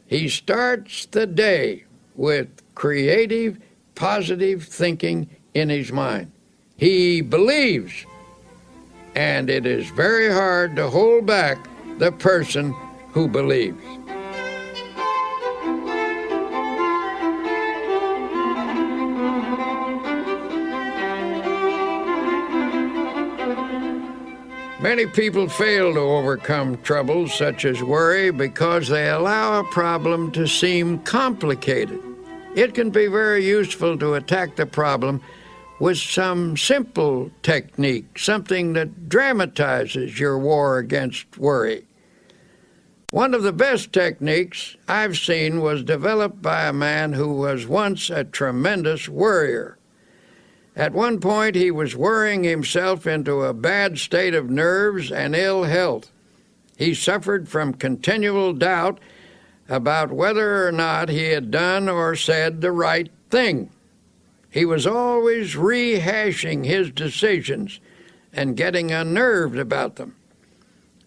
He starts the day with creative, positive thinking in his mind. He believes, and it is very hard to hold back the person who believes. Many people fail to overcome troubles such as worry because they allow a problem to seem complicated. It can be very useful to attack the problem with some simple technique, something that dramatizes your war against worry. One of the best techniques I've seen was developed by a man who was once a tremendous worrier. At one point, he was worrying himself into a bad state of nerves and ill health. He suffered from continual doubt about whether or not he had done or said the right thing. He was always rehashing his decisions and getting unnerved about them.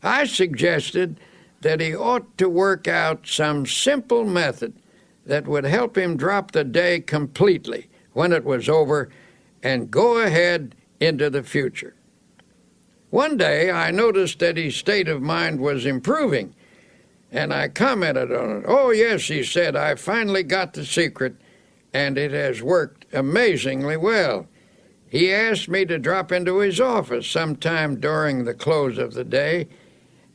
I suggested that he ought to work out some simple method that would help him drop the day completely when it was over and go ahead into the future. One day I noticed that his state of mind was improving, and I commented on it. "Oh, yes," he said, "I finally got the secret, and it has worked amazingly well." He asked me to drop into his office sometime during the close of the day,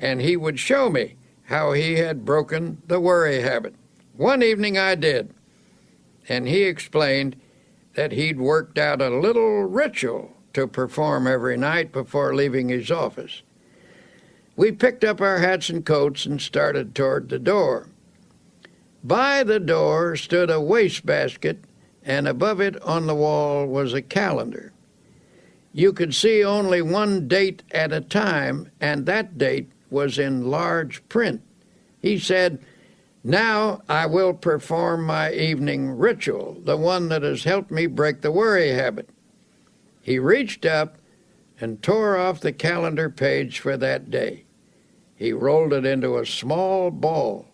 and he would show me how he had broken the worry habit. One evening I did, and he explained that he'd worked out a little ritual to perform every night before leaving his office. We picked up our hats and coats and started toward the door. By the door stood a wastebasket, and above it on the wall was a calendar. You could see only one date at a time, and that date was in large print. He said, "Now I will perform my evening ritual, the one that has helped me break the worry habit." He reached up and tore off the calendar page for that day. He rolled it into a small ball,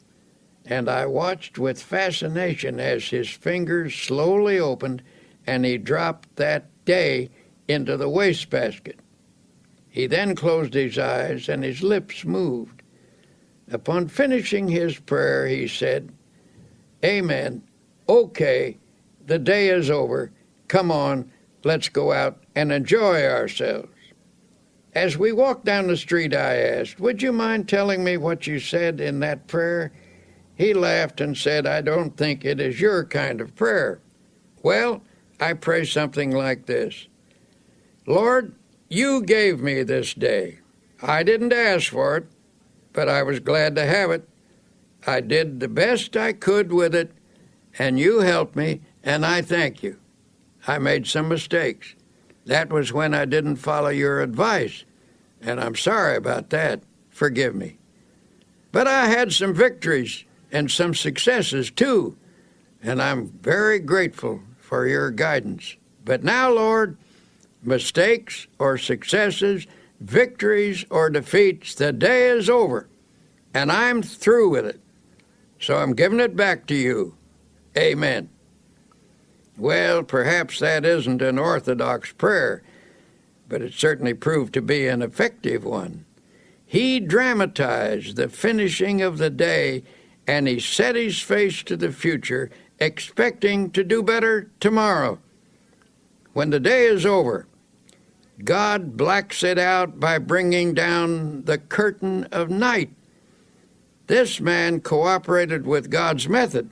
and I watched with fascination as his fingers slowly opened and he dropped that day into the wastebasket. He then closed his eyes and his lips moved. Upon finishing his prayer, he said, "Amen. Okay, the day is over. Come on, let's go out and enjoy ourselves." As we walked down the street, I asked, "Would you mind telling me what you said in that prayer?" He laughed and said, "I don't think it is your kind of prayer." "Well, I pray something like this: Lord, you gave me this day. I didn't ask for it, but I was glad to have it. I did the best I could with it, and you helped me, and I thank you. I made some mistakes. That was when I didn't follow your advice, and I'm sorry about that. Forgive me. But I had some victories and some successes too, and I'm very grateful for your guidance. But now, Lord, mistakes or successes, victories or defeats, the day is over, and I'm through with it. So I'm giving it back to you. Amen." Well, perhaps that isn't an orthodox prayer, but it certainly proved to be an effective one. He dramatized the finishing of the day, and he set his face to the future, expecting to do better tomorrow. When the day is over, God blacks it out by bringing down the curtain of night. This man cooperated with God's method,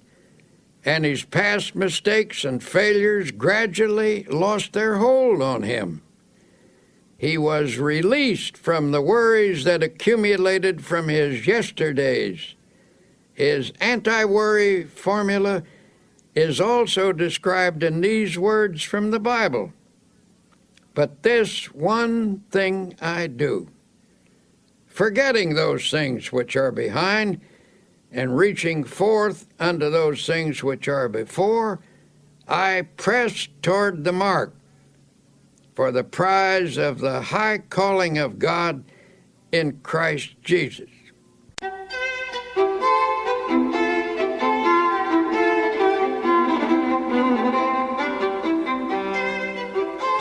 and his past mistakes and failures gradually lost their hold on him. He was released from the worries that accumulated from his yesterdays. His anti-worry formula is also described in these words from the Bible: "But this one thing I do, forgetting those things which are behind, and reaching forth unto those things which are before, I press toward the mark for the prize of the high calling of God in Christ Jesus."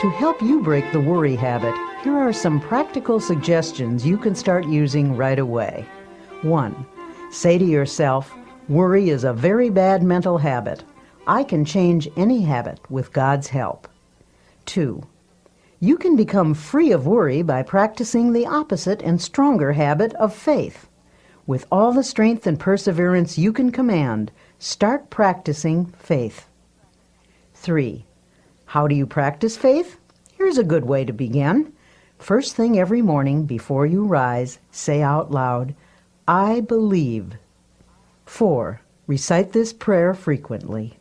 To help you break the worry habit, here are some practical suggestions you can start using right away. 1. Say to yourself, "Worry is a very bad mental habit. I can change any habit with God's help." 2. You can become free of worry by practicing the opposite and stronger habit of faith. With all the strength and perseverance you can command, start practicing faith. 3. How do you practice faith? Here's a good way to begin. First thing every morning before you rise, say out loud, I believe. 4. Recite this prayer frequently.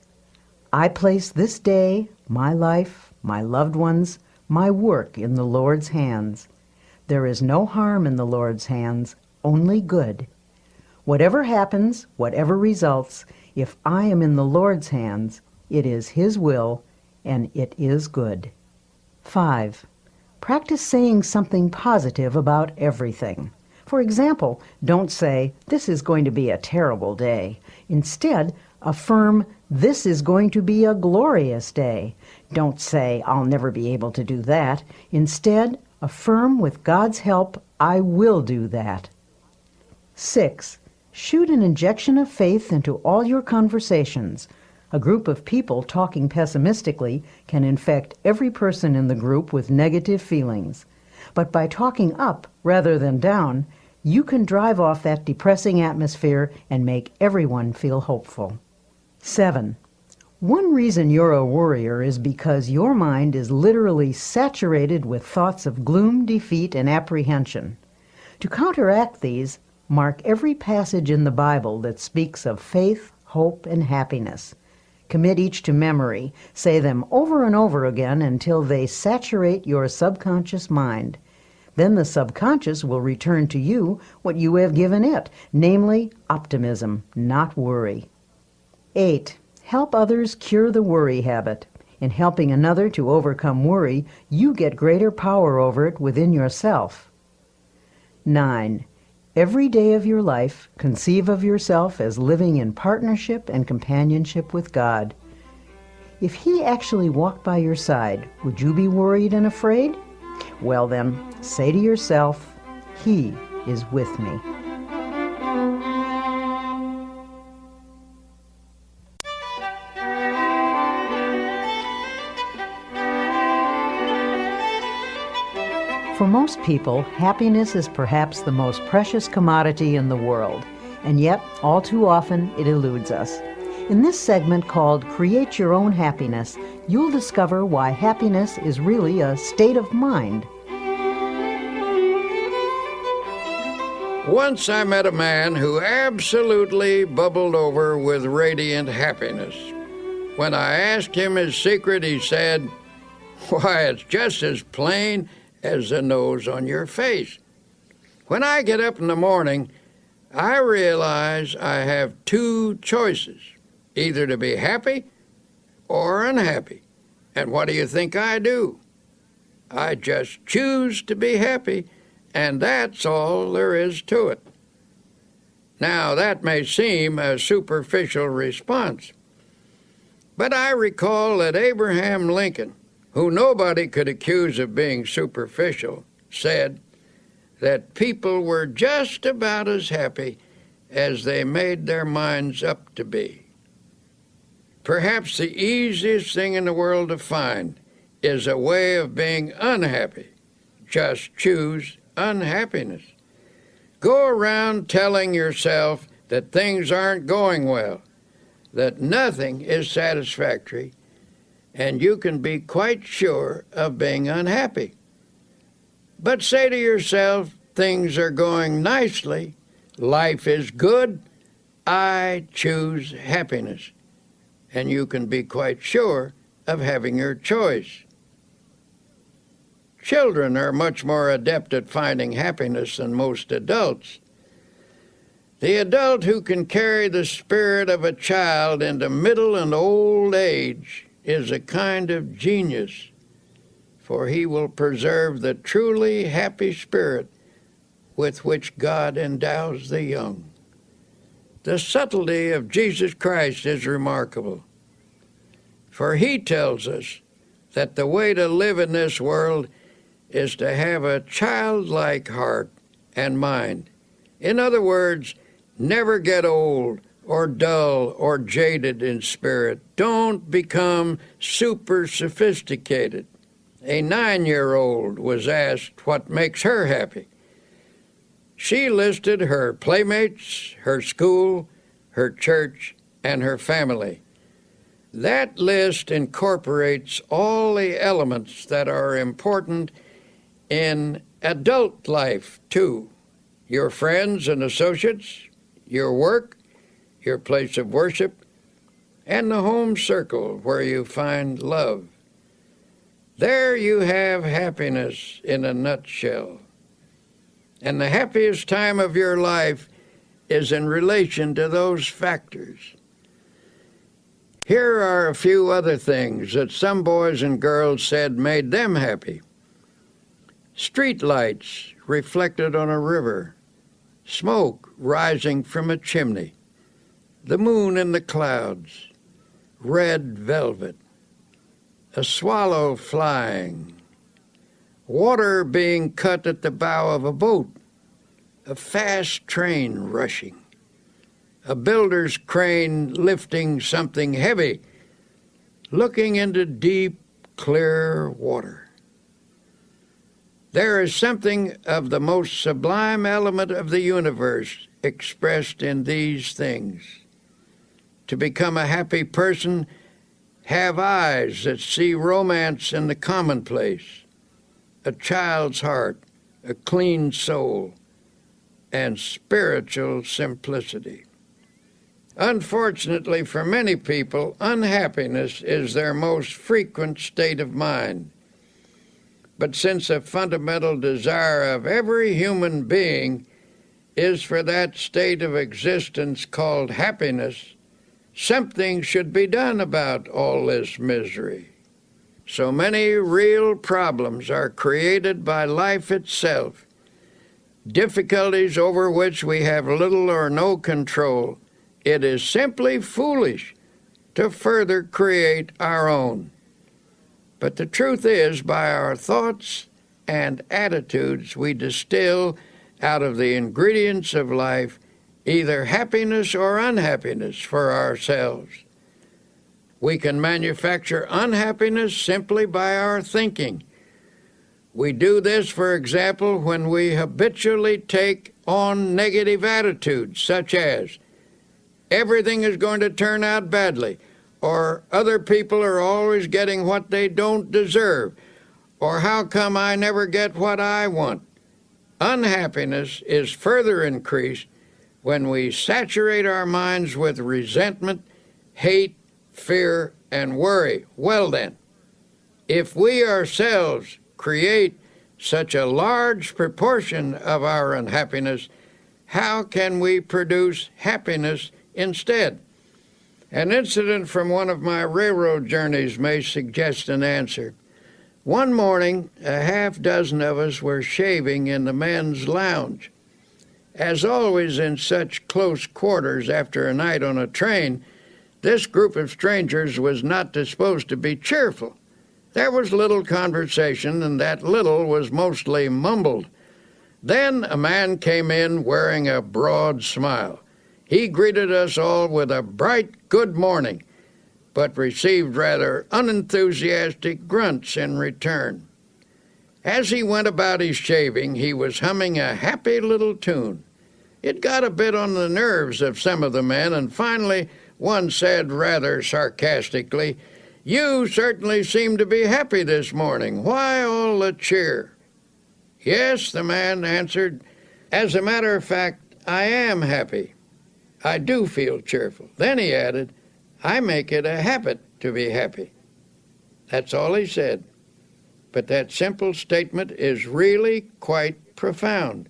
I place this day, my life, my loved ones, my work in the Lord's hands. There is no harm in the Lord's hands, only good. Whatever happens, whatever results, if I am in the Lord's hands, it is His will, and it is good. 5. Practice saying something positive about everything. For example, don't say, this is going to be a terrible day. Instead, affirm, this is going to be a glorious day. Don't say, I'll never be able to do that. Instead, affirm, with God's help, I will do that. 6. Shoot an injection of faith into all your conversations. A group of people talking pessimistically can infect every person in the group with negative feelings. But by talking up rather than down, you can drive off that depressing atmosphere and make everyone feel hopeful. 7. One reason you're a worrier is because your mind is literally saturated with thoughts of gloom, defeat, and apprehension. To counteract these, mark every passage in the Bible that speaks of faith, hope, and happiness. Commit each to memory. Say them over and over again until they saturate your subconscious mind. Then the subconscious will return to you what you have given it, namely optimism, not worry. 8. Help others cure the worry habit. In helping another to overcome worry, you get greater power over it within yourself. 9. Every day of your life, conceive of yourself as living in partnership and companionship with God. If He actually walked by your side, would you be worried and afraid? Well then, say to yourself, He is with me. For most people, happiness is perhaps the most precious commodity in the world, and yet, all too often, it eludes us. In this segment called Create Your Own Happiness, you'll discover why happiness is really a state of mind. Once I met a man who absolutely bubbled over with radiant happiness. When I asked him his secret, he said, "Why, it's just as plain as the nose on your face. When I get up in the morning, I realize I have two choices, either to be happy or unhappy. And what do you think I do? I just choose to be happy, and that's all there is to it." Now, that may seem a superficial response, but I recall that Abraham Lincoln, who nobody could accuse of being superficial, said that people were just about as happy as they made their minds up to be. Perhaps the easiest thing in the world to find is a way of being unhappy. Just choose unhappiness. Go around telling yourself that things aren't going well, that nothing is satisfactory, and you can be quite sure of being unhappy. But say to yourself, things are going nicely, life is good, I choose happiness, and you can be quite sure of having your choice. Children are much more adept at finding happiness than most adults. The adult who can carry the spirit of a child into middle and old age is a kind of genius, for he will preserve the truly happy spirit with which God endows the young. The subtlety of Jesus Christ is remarkable, for he tells us that the way to live in this world is to have a childlike heart and mind. In other words, never get old or dull or jaded in spirit. Don't become super sophisticated. A 9-year-old was asked what makes her happy. She listed her playmates, her school, her church, and her family. That list incorporates all the elements that are important in adult life, too. Your friends and associates, your work, your place of worship, and the home circle where you find love. There you have happiness in a nutshell. And the happiest time of your life is in relation to those factors. Here are a few other things that some boys and girls said made them happy. Street lights reflected on a river, smoke rising from a chimney, the moon in the clouds, red velvet, a swallow flying, water being cut at the bow of a boat, a fast train rushing, a builder's crane lifting something heavy, looking into deep, clear water. There is something of the most sublime element of the universe expressed in these things. To become a happy person, have eyes that see romance in the commonplace, a child's heart, a clean soul, and spiritual simplicity. Unfortunately for many people, unhappiness is their most frequent state of mind. But since a fundamental desire of every human being is for that state of existence called happiness, something should be done about all this misery. So many real problems are created by life itself, difficulties over which we have little or no control. It is simply foolish to further create our own. But the truth is, by our thoughts and attitudes, we distill out of the ingredients of life either happiness or unhappiness for ourselves. We can manufacture unhappiness simply by our thinking. We do this, for example, when we habitually take on negative attitudes, such as, everything is going to turn out badly, or other people are always getting what they don't deserve, or how come I never get what I want. Unhappiness is further increased when we saturate our minds with resentment, hate, fear, and worry. Well then, if we ourselves create such a large proportion of our unhappiness, how can we produce happiness instead? An incident from one of my railroad journeys may suggest an answer. One morning, a half dozen of us were shaving in the men's lounge. As always in such close quarters after a night on a train, this group of strangers was not disposed to be cheerful. There was little conversation, and that little was mostly mumbled. Then a man came in wearing a broad smile. He greeted us all with a bright good morning, but received rather unenthusiastic grunts in return. As he went about his shaving, he was humming a happy little tune. It got a bit on the nerves of some of the men, and finally one said rather sarcastically, "You certainly seem to be happy this morning. Why all the cheer?" "Yes," the man answered. "As a matter of fact, I am happy. I do feel cheerful." Then he added, "I make it a habit to be happy." That's all he said. But that simple statement is really quite profound.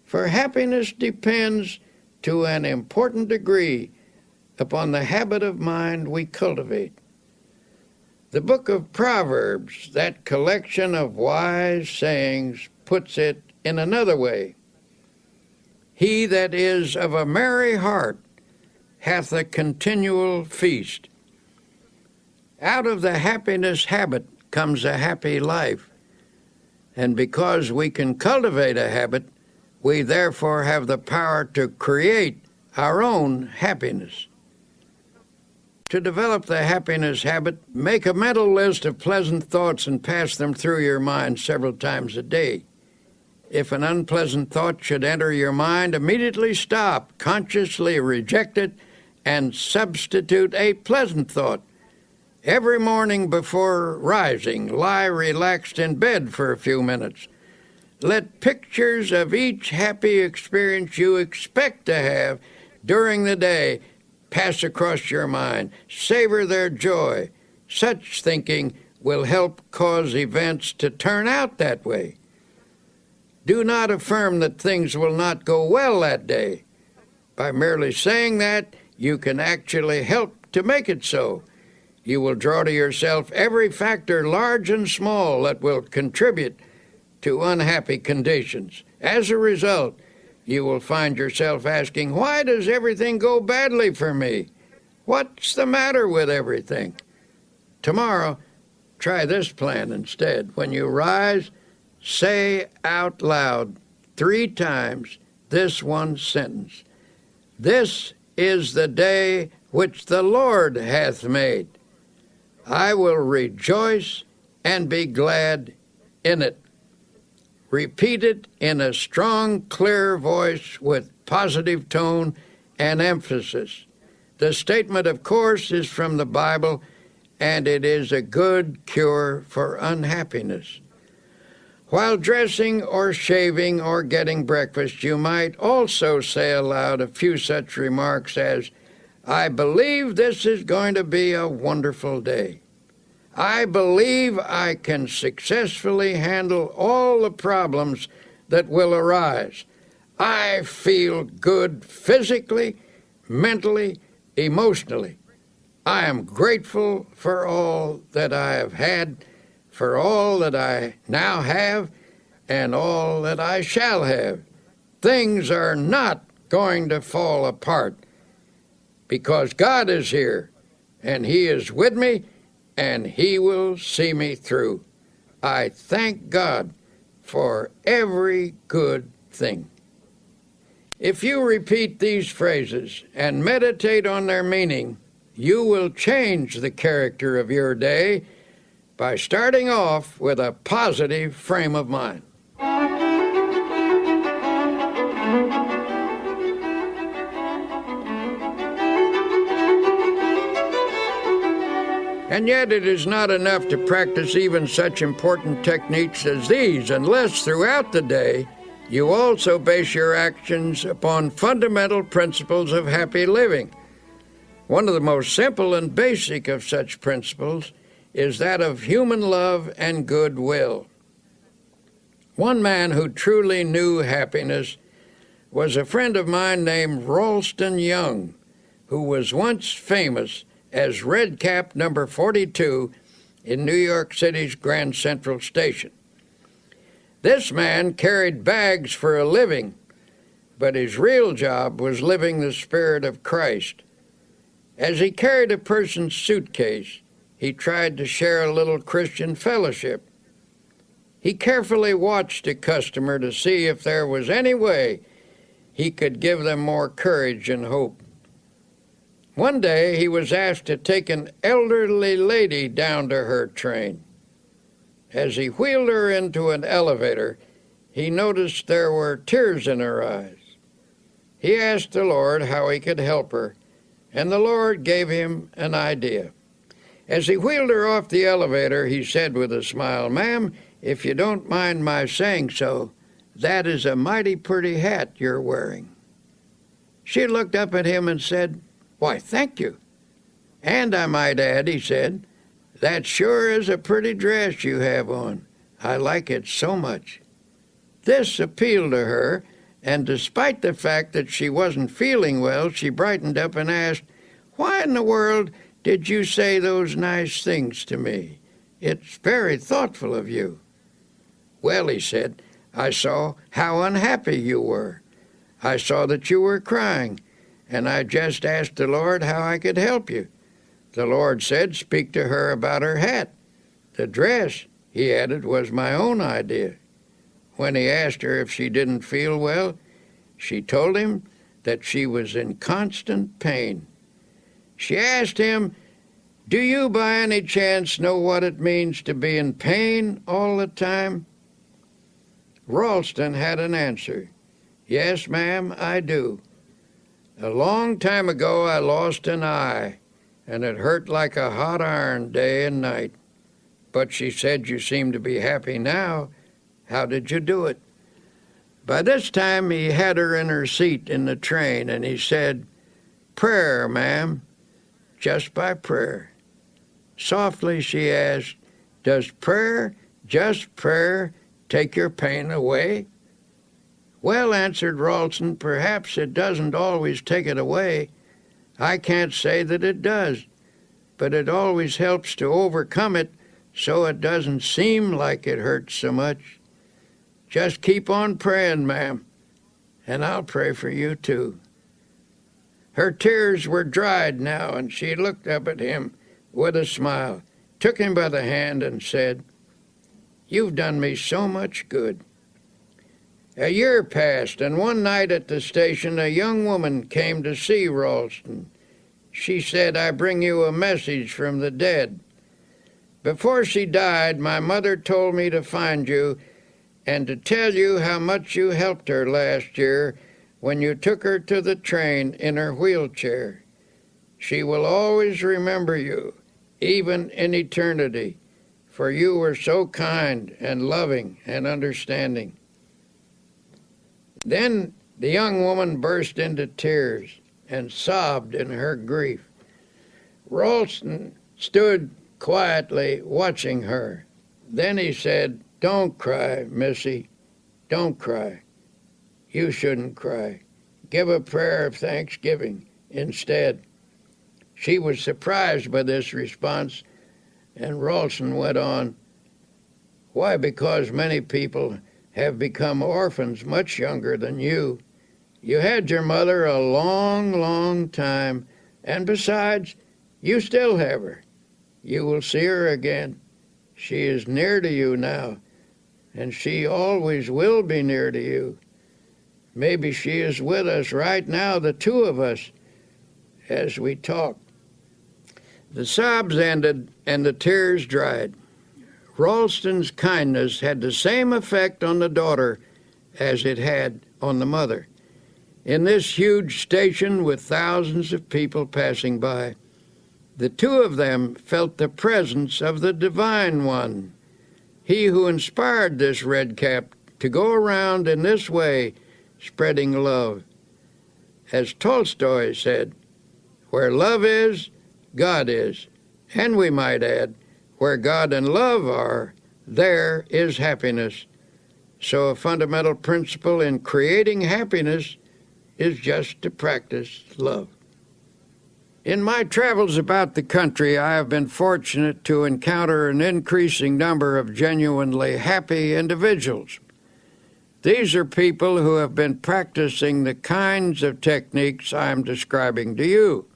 For happiness depends to an important degree upon the habit of mind we cultivate. The book of Proverbs, that collection of wise sayings, puts it in another way. He that is of a merry heart hath a continual feast. Out of the happiness habit comes a happy life. And because we can cultivate a habit, we therefore have the power to create our own happiness. To develop the happiness habit, make a mental list of pleasant thoughts and pass them through your mind several times a day. If an unpleasant thought should enter your mind, immediately stop, consciously reject it, and substitute a pleasant thought. Every morning before rising, lie relaxed in bed for a few minutes. Let pictures of each happy experience you expect to have during the day pass across your mind. Savor their joy. Such thinking will help cause events to turn out that way. Do not affirm that things will not go well that day. By merely saying that, you can actually help to make it so. You will draw to yourself every factor, large and small, that will contribute to unhappy conditions. As a result, you will find yourself asking, why does everything go badly for me? What's the matter with everything? Tomorrow, try this plan instead. When you rise, say out loud 3 times this one sentence. This is the day which the Lord hath made. I will rejoice and be glad in it. Repeat it in a strong, clear voice with positive tone and emphasis. The statement, of course, is from the Bible, and it is a good cure for unhappiness. While dressing or shaving or getting breakfast, you might also say aloud a few such remarks as, I believe this is going to be a wonderful day. I believe I can successfully handle all the problems that will arise. I feel good physically, mentally, emotionally. I am grateful for all that I have had, for all that I now have, and all that I shall have. Things are not going to fall apart because God is here, and He is with me, and He will see me through. I thank God for every good thing. If you repeat these phrases and meditate on their meaning, you will change the character of your day by starting off with a positive frame of mind. And yet it is not enough to practice even such important techniques as these unless throughout the day you also base your actions upon fundamental principles of happy living. One of the most simple and basic of such principles is that of human love and goodwill. One man who truly knew happiness was a friend of mine named Ralston Young, who was once famous as Red Cap number 42 in New York City's Grand Central Station. This man carried bags for a living, but his real job was living the Spirit of Christ. As he carried a person's suitcase, he tried to share a little Christian fellowship. He carefully watched a customer to see if there was any way he could give them more courage and hope. One day he was asked to take an elderly lady down to her train. As he wheeled her into an elevator, he noticed there were tears in her eyes. He asked the Lord how he could help her, and the Lord gave him an idea. As he wheeled her off the elevator, he said with a smile, "Ma'am, if you don't mind my saying so, that is a mighty pretty hat you're wearing." She looked up at him and said, "Why, thank you. And I might add," he said, "that sure is a pretty dress you have on. I like it so much." This appealed to her, and despite the fact that she wasn't feeling well, she brightened up and asked, "Why in the world did you say those nice things to me? It's very thoughtful of you." "Well," he said, "I saw how unhappy you were. I saw that you were crying, and I just asked the Lord how I could help you. The Lord said, speak to her about her hat. The dress," he added, "was my own idea." When he asked her if she didn't feel well, she told him that she was in constant pain. She asked him Do you by any chance know what it means to be in pain all the time? Ralston had an answer. Yes, ma'am, I do. A long time ago I lost an eye, and it hurt like a hot iron day and night. But she said, you seem to be happy now. How did you do it? By this time he had her in her seat in the train, and he said, prayer, ma'am, just by prayer. Softly she asked, does prayer, just prayer, take your pain away? Well, answered Ralston, perhaps it doesn't always take it away. I can't say that it does, but it always helps to overcome it so it doesn't seem like it hurts so much. Just keep on praying, ma'am, and I'll pray for you too. Her tears were dried now, and she looked up at him with a smile, took him by the hand, and said, you've done me so much good. A year passed, and one night at the station a young woman came to see Ralston. She said, I bring you a message from the dead. Before she died, my mother told me to find you and to tell you how much you helped her last year when you took her to the train in her wheelchair. She will always remember you, even in eternity, for you were so kind and loving and understanding. Then the young woman burst into tears and sobbed in her grief. Ralston stood quietly watching her. Then he said, don't cry, Missy, don't cry. You shouldn't cry. Give a prayer of thanksgiving instead. She was surprised by this response, and Ralston went on, why, because many people have become orphans much younger than you. You had your mother a long, long time, and besides, you still have her. You will see her again. She is near to you now, and she always will be near to you. Maybe she is with us right now, the two of us, as we talk. The sobs ended, and the tears dried. Ralston's kindness had the same effect on the daughter as it had on the mother. In this huge station with thousands of people passing by, the two of them felt the presence of the Divine One, he who inspired this redcap to go around in this way, spreading love. As Tolstoy said, where love is, God is, and we might add, where God and love are, there is happiness. So a fundamental principle in creating happiness is just to practice love. In my travels about the country, I have been fortunate to encounter an increasing number of genuinely happy individuals. These are people who have been practicing the kinds of techniques I am describing to you.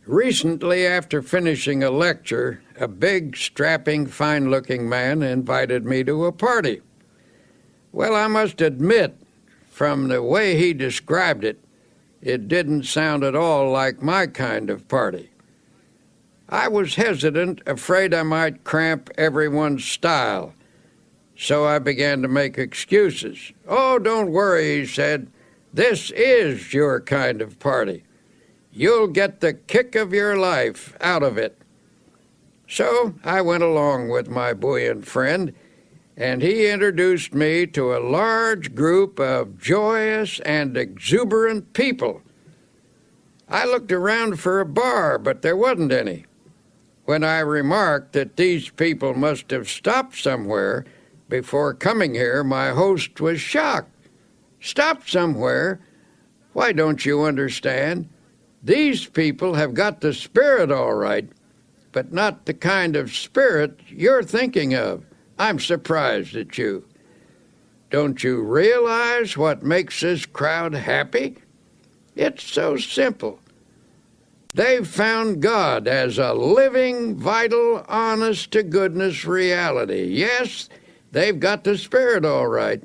Recently, after finishing a lecture, a big, strapping, fine-looking man invited me to a party. Well, I must admit, from the way he described it, it didn't sound at all like my kind of party. I was hesitant, afraid I might cramp everyone's style, so I began to make excuses. Oh, don't worry, he said. This is your kind of party. You'll get the kick of your life out of it. So I went along with my buoyant friend, and he introduced me to a large group of joyous and exuberant people. I looked around for a bar, but there wasn't any. When I remarked that these people must have stopped somewhere before coming here, my host was shocked. Stopped somewhere? Why, don't you understand? These people have got the spirit all right, but not the kind of spirit you're thinking of. I'm surprised at you. Don't you realize what makes this crowd happy? It's so simple. They've found God as a living, vital, honest-to-goodness reality. Yes, they've got the spirit all right,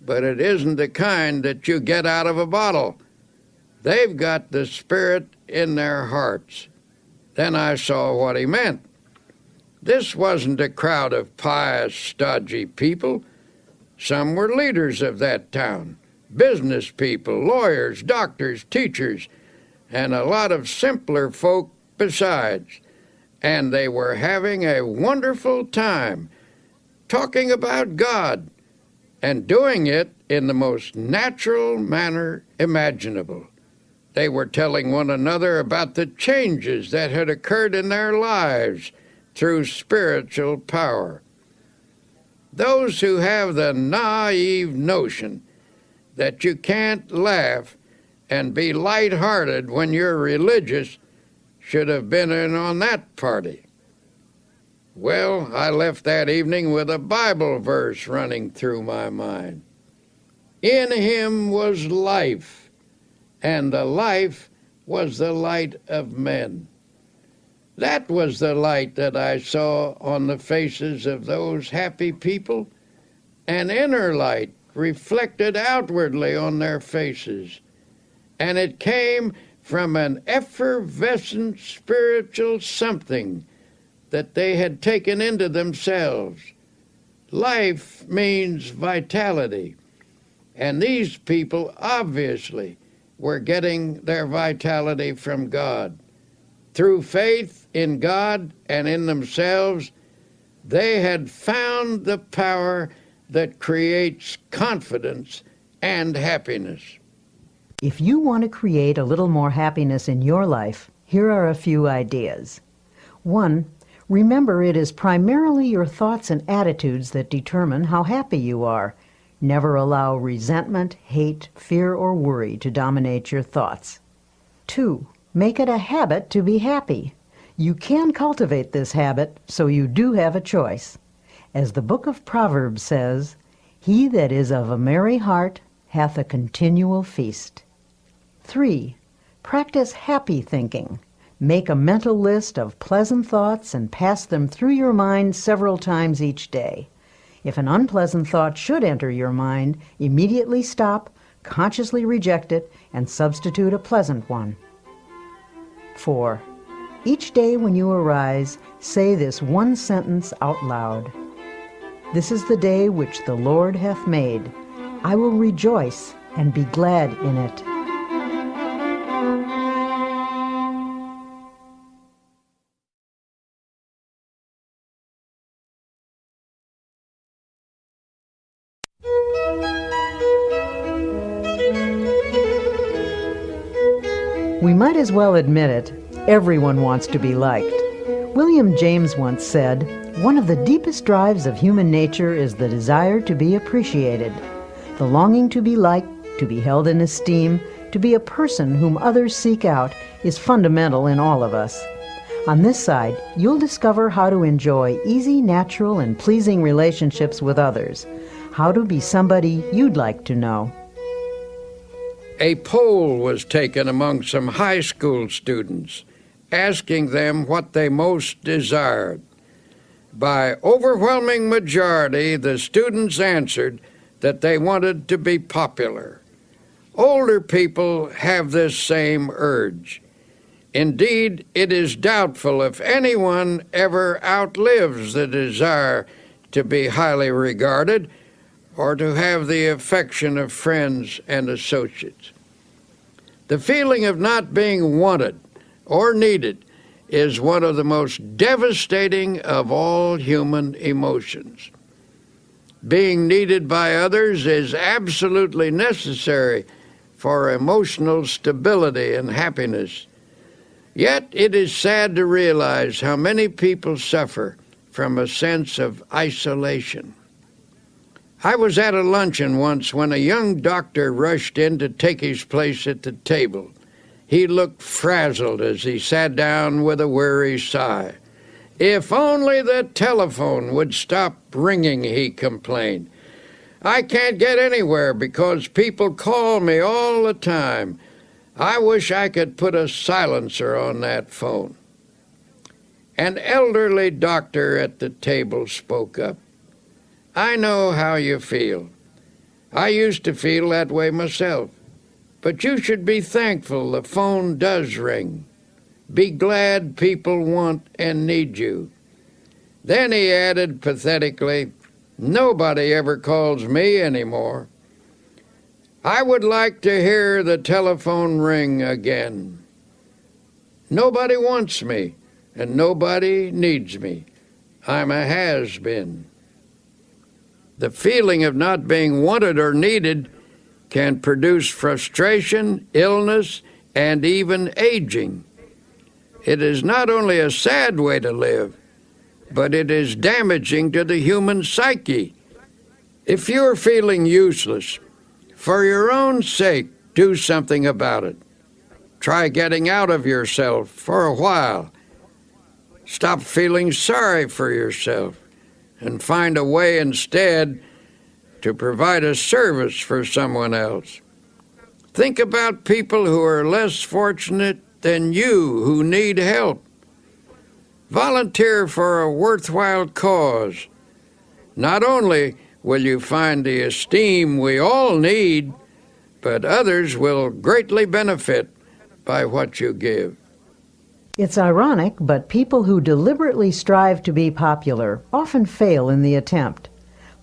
but it isn't the kind that you get out of a bottle. They've got the spirit in their hearts. Then I saw what he meant. This wasn't a crowd of pious, stodgy people. Some were leaders of that town, business people, lawyers, doctors, teachers, and a lot of simpler folk besides. And they were having a wonderful time talking about God and doing it in the most natural manner imaginable. They were telling one another about the changes that had occurred in their lives through spiritual power. Those who have the naive notion that you can't laugh and be light-hearted when you're religious should have been in on that party. Well, I left that evening with a Bible verse running through my mind. In him was life, and the life was the light of men. That was the light that I saw on the faces of those happy people, an inner light reflected outwardly on their faces, and it came from an effervescent spiritual something that they had taken into themselves. Life means vitality, and these people obviously were getting their vitality from God. Through faith in God and in themselves, they had found the power that creates confidence and happiness. If you want to create a little more happiness in your life, here are a few ideas. 1. Remember it is primarily your thoughts and attitudes that determine how happy you are. Never allow resentment, hate, fear, or worry to dominate your thoughts. 2. Make it a habit to be happy. You can cultivate this habit, so you do have a choice. As the book of Proverbs says, "He that is of a merry heart hath a continual feast." 3. Practice happy thinking. Make a mental list of pleasant thoughts and pass them through your mind several times each day. If an unpleasant thought should enter your mind, immediately stop, consciously reject it, and substitute a pleasant one. 4. Each day when you arise, say this one sentence out loud. "This is the day which the Lord hath made. I will rejoice and be glad in it." We might as well admit it, everyone wants to be liked. William James once said, "One of the deepest drives of human nature is the desire to be appreciated. The longing to be liked, to be held in esteem, to be a person whom others seek out is fundamental in all of us." On this side, you'll discover how to enjoy easy, natural, and pleasing relationships with others, how to be somebody you'd like to know. A poll was taken among some high school students, asking them what they most desired. By overwhelming majority, the students answered that they wanted to be popular. Older people have this same urge. Indeed, it is doubtful if anyone ever outlives the desire to be highly regarded or to have the affection of friends and associates. The feeling of not being wanted or needed is one of the most devastating of all human emotions. Being needed by others is absolutely necessary for emotional stability and happiness. Yet it is sad to realize how many people suffer from a sense of isolation. I was at a luncheon once when a young doctor rushed in to take his place at the table. He looked frazzled as he sat down with a weary sigh. "If only the telephone would stop ringing," he complained. "I can't get anywhere because people call me all the time. I wish I could put a silencer on that phone." An elderly doctor at the table spoke up. "I know how you feel. I used to feel that way myself. But you should be thankful the phone does ring. Be glad people want and need you." Then he added pathetically, "Nobody ever calls me anymore. I would like to hear the telephone ring again. Nobody wants me, and nobody needs me. I'm a has-been." The feeling of not being wanted or needed can produce frustration, illness, and even aging. It is not only a sad way to live, but it is damaging to the human psyche. If you're feeling useless, for your own sake, do something about it. Try getting out of yourself for a while. Stop feeling sorry for yourself and find a way instead to provide a service for someone else. Think about people who are less fortunate than you who need help. Volunteer for a worthwhile cause. Not only will you find the esteem we all need, but others will greatly benefit by what you give. It's ironic, but people who deliberately strive to be popular often fail in the attempt.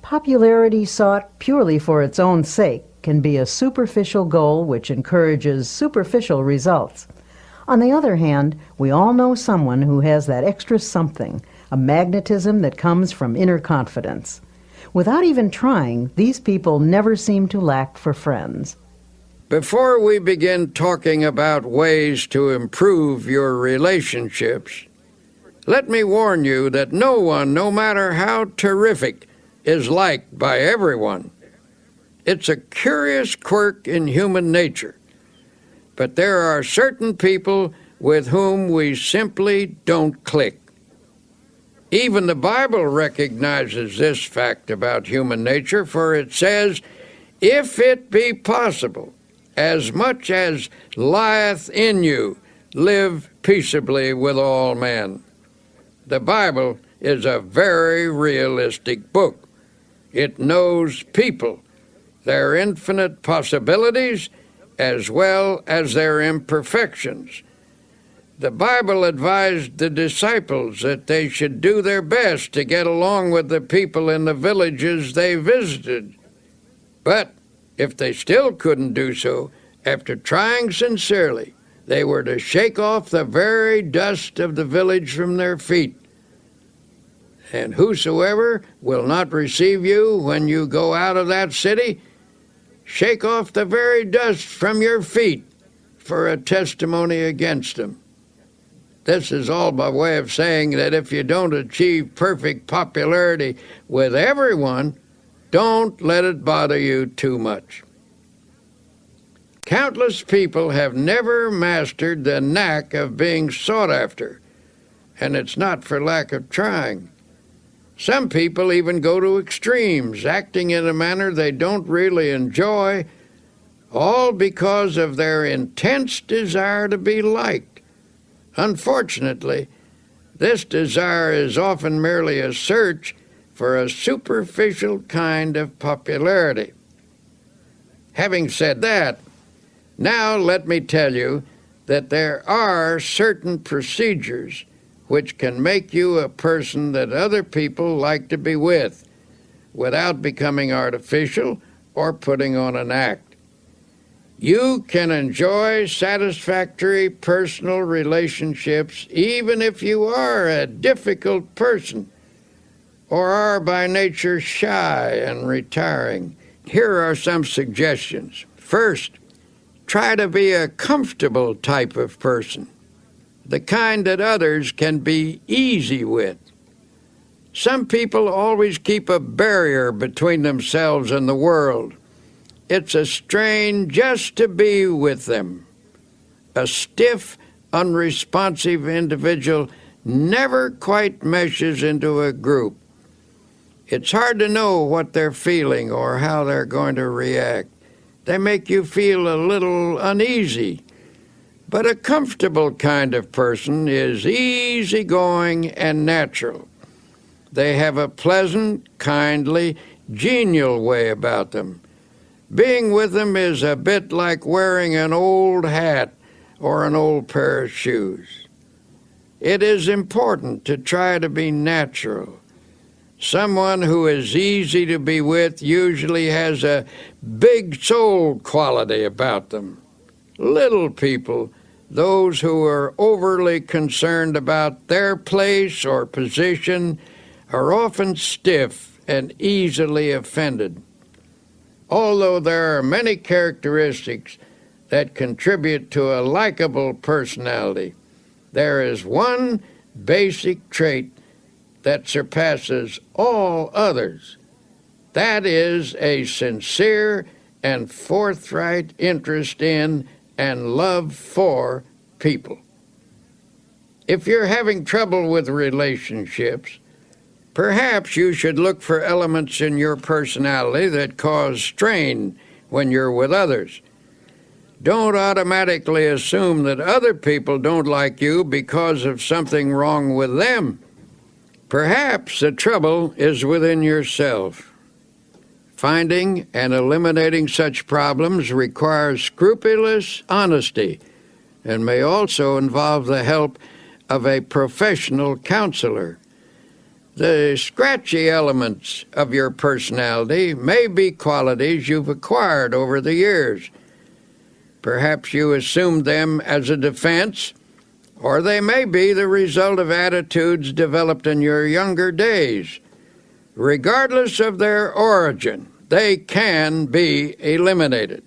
Popularity sought purely for its own sake can be a superficial goal which encourages superficial results. On the other hand, we all know someone who has that extra something, a magnetism that comes from inner confidence. Without even trying, these people never seem to lack for friends. Before we begin talking about ways to improve your relationships, let me warn you that no one, no matter how terrific, is liked by everyone. It's a curious quirk in human nature, but there are certain people with whom we simply don't click. Even the Bible recognizes this fact about human nature, for it says, "If it be possible, as much as lieth in you, live peaceably with all men." The Bible is a very realistic book. It knows people, their infinite possibilities, as well as their imperfections. The Bible advised the disciples that they should do their best to get along with the people in the villages they visited. But if they still couldn't do so, after trying sincerely, they were to shake off the very dust of the village from their feet. "And whosoever will not receive you when you go out of that city, shake off the very dust from your feet for a testimony against them." This is all by way of saying that if you don't achieve perfect popularity with everyone, don't let it bother you too much. Countless people have never mastered the knack of being sought after, and it's not for lack of trying. Some people even go to extremes, acting in a manner they don't really enjoy, all because of their intense desire to be liked. Unfortunately, this desire is often merely a search for a superficial kind of popularity. Having said that, now let me tell you that there are certain procedures which can make you a person that other people like to be with, without becoming artificial or putting on an act. You can enjoy satisfactory personal relationships even if you are a difficult person or are by nature shy and retiring. Here are some suggestions. First, try to be a comfortable type of person, the kind that others can be easy with. Some people always keep a barrier between themselves and the world. It's a strain just to be with them. A stiff, unresponsive individual never quite meshes into a group. It's hard to know what they're feeling or how they're going to react. They make you feel a little uneasy. But a comfortable kind of person is easygoing and natural. They have a pleasant, kindly, genial way about them. Being with them is a bit like wearing an old hat or an old pair of shoes. It is important to try to be natural. Someone who is easy to be with usually has a big soul quality about them. Little people, those who are overly concerned about their place or position, are often stiff and easily offended. Although there are many characteristics that contribute to a likable personality, there is one basic trait that surpasses all others. That is a sincere and forthright interest in and love for people. If you're having trouble with relationships, perhaps you should look for elements in your personality that cause strain when you're with others. Don't automatically assume that other people don't like you because of something wrong with them. Perhaps the trouble is within yourself. Finding and eliminating such problems requires scrupulous honesty and may also involve the help of a professional counselor. The scratchy elements of your personality may be qualities you've acquired over the years. Perhaps you assumed them as a defense, or they may be the result of attitudes developed in your younger days. Regardless of their origin, they can be eliminated.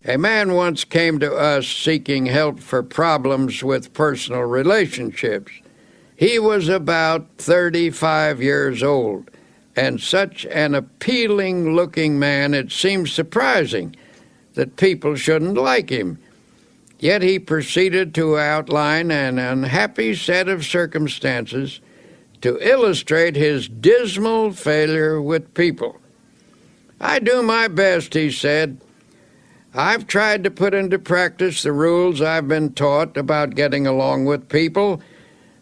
A man once came to us seeking help for problems with personal relationships. He was about 35 years old, and such an appealing-looking man it seemed surprising that people shouldn't like him. Yet he proceeded to outline an unhappy set of circumstances to illustrate his dismal failure with people. "I do my best," he said. "I've tried to put into practice the rules I've been taught about getting along with people,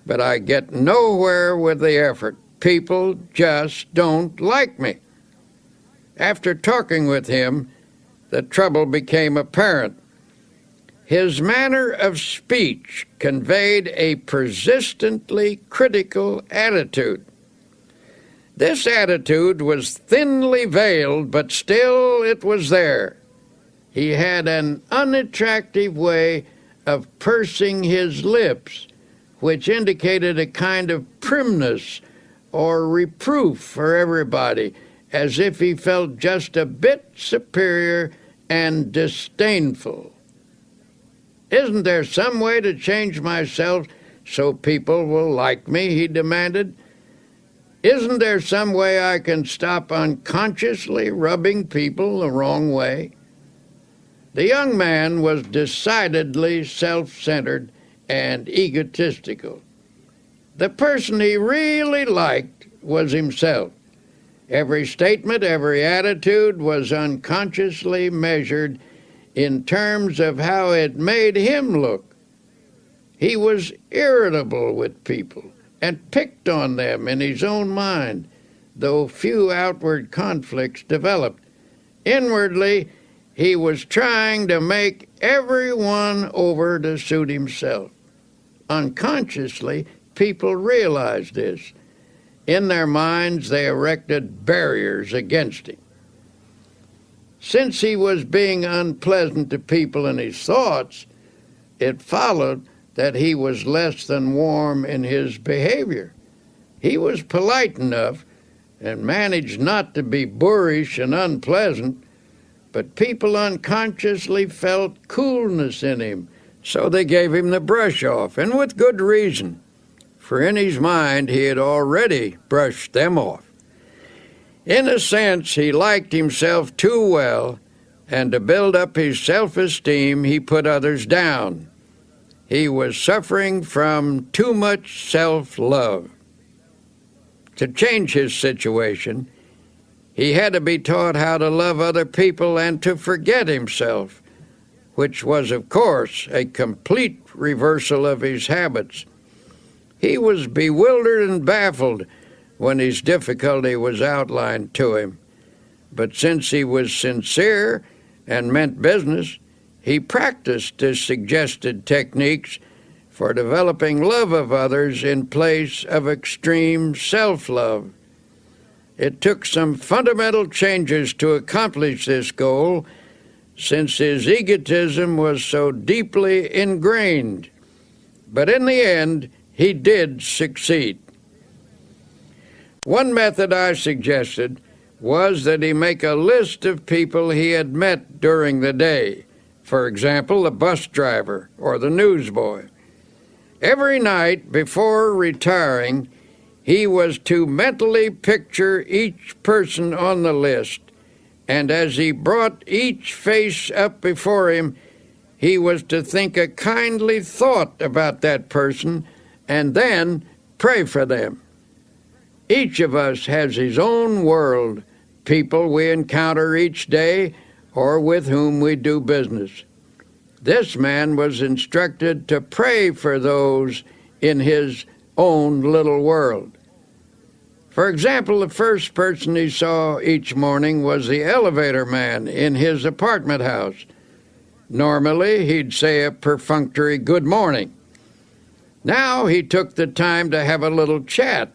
but I get nowhere with the effort. People just don't like me." After talking with him, the trouble became apparent. His manner of speech conveyed a persistently critical attitude. This attitude was thinly veiled, but still it was there. He had an unattractive way of pursing his lips, which indicated a kind of primness or reproof for everybody, as if he felt just a bit superior and disdainful. "Isn't there some way to change myself so people will like me?" he demanded. "Isn't there some way I can stop unconsciously rubbing people the wrong way?" The young man was decidedly self-centered and egotistical. The person he really liked was himself. Every statement, every attitude was unconsciously measured in terms of how it made him look. He was irritable with people and picked on them in his own mind, though few outward conflicts developed. Inwardly, he was trying to make everyone over to suit himself. Unconsciously, people realized this. In their minds, they erected barriers against him. Since he was being unpleasant to people in his thoughts, it followed that he was less than warm in his behavior. He was polite enough and managed not to be boorish and unpleasant, but people unconsciously felt coolness in him, so they gave him the brush off, and with good reason, for in his mind he had already brushed them off. In a sense, he liked himself too well, and to build up his self-esteem, he put others down. He was suffering from too much self-love. To change his situation, he had to be taught how to love other people and to forget himself, which was, of course, a complete reversal of his habits. He was bewildered and baffled when his difficulty was outlined to him. But since he was sincere and meant business, he practiced the suggested techniques for developing love of others in place of extreme self-love. It took some fundamental changes to accomplish this goal, since his egotism was so deeply ingrained. But in the end, he did succeed. One method I suggested was that he make a list of people he had met during the day. For example, the bus driver or the newsboy. Every night before retiring, he was to mentally picture each person on the list, and as he brought each face up before him, he was to think a kindly thought about that person and then pray for them. Each of us has his own world, people we encounter each day or with whom we do business. This man was instructed to pray for those in his own little world. For example, the first person he saw each morning was the elevator man in his apartment house. Normally, he'd say a perfunctory good morning. Now he took the time to have a little chat.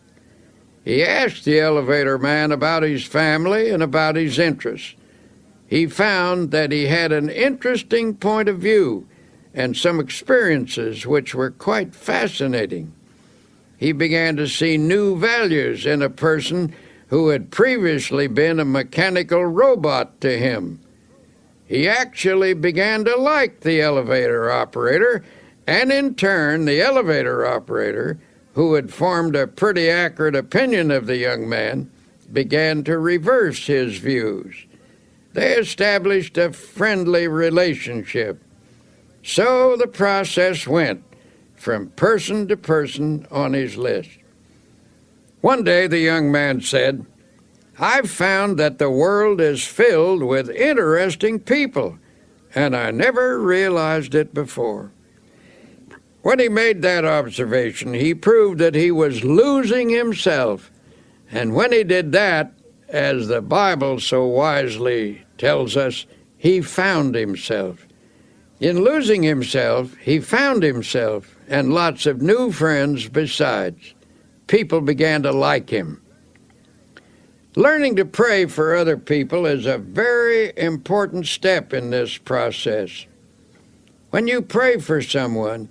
He asked the elevator man about his family and about his interests. He found that he had an interesting point of view and some experiences which were quite fascinating. He began to see new values in a person who had previously been a mechanical robot to him. He actually began to like the elevator operator, and in turn, the elevator operator, who had formed a pretty accurate opinion of the young man, began to reverse his views. They established a friendly relationship. So the process went from person to person on his list. One day the young man said, "I've found that the world is filled with interesting people, and I never realized it before." When he made that observation, he proved that he was losing himself. And when he did that, as the Bible so wisely tells us, he found himself. In losing himself, he found himself and lots of new friends besides. People began to like him. Learning to pray for other people is a very important step in this process. When you pray for someone,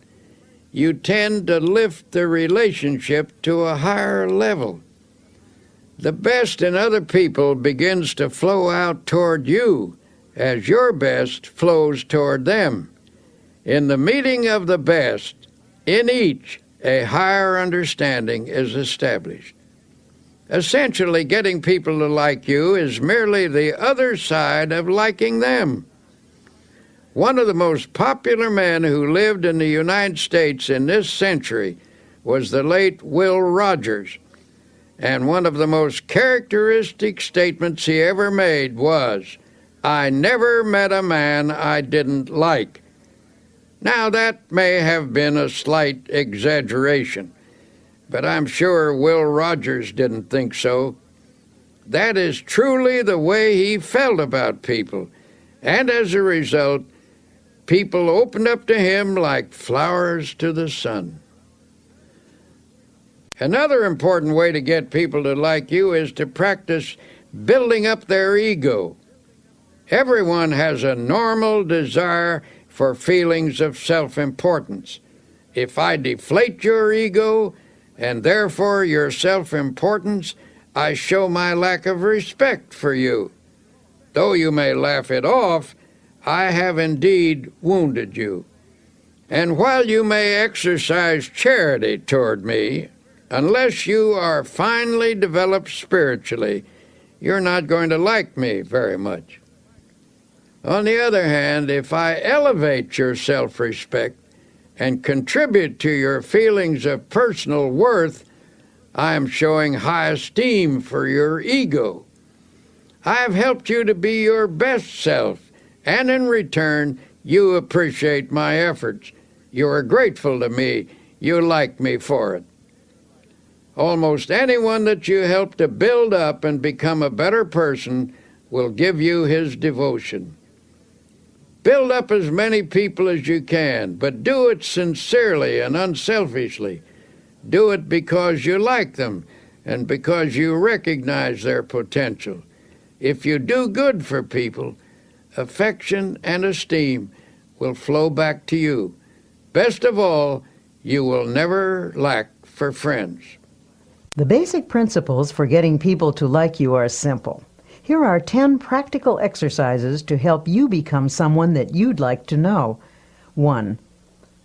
you tend to lift the relationship to a higher level. The best in other people begins to flow out toward you as your best flows toward them. In the meeting of the best, in each, a higher understanding is established. Essentially, getting people to like you is merely the other side of liking them. One of the most popular men who lived in the United States in this century was the late Will Rogers, and one of the most characteristic statements he ever made was, "I never met a man I didn't like." Now, that may have been a slight exaggeration, but I'm sure Will Rogers didn't think so. That is truly the way he felt about people, and as a result, people opened up to him like flowers to the sun. Another important way to get people to like you is to practice building up their ego. Everyone has a normal desire for feelings of self-importance. If I deflate your ego, and therefore your self-importance, I show my lack of respect for you. Though you may laugh it off, I have indeed wounded you. And while you may exercise charity toward me, unless you are finely developed spiritually, you're not going to like me very much. On the other hand, if I elevate your self-respect and contribute to your feelings of personal worth, I am showing high esteem for your ego. I have helped you to be your best self, and in return, you appreciate my efforts. You are grateful to me. You like me for it. Almost anyone that you help to build up and become a better person will give you his devotion. Build up as many people as you can, but do it sincerely and unselfishly. Do it because you like them and because you recognize their potential. If you do good for people, affection and esteem will flow back to you. Best of all, you will never lack for friends. The basic principles for getting people to like you are simple. Here are 10 practical exercises to help you become someone that you'd like to know. 1.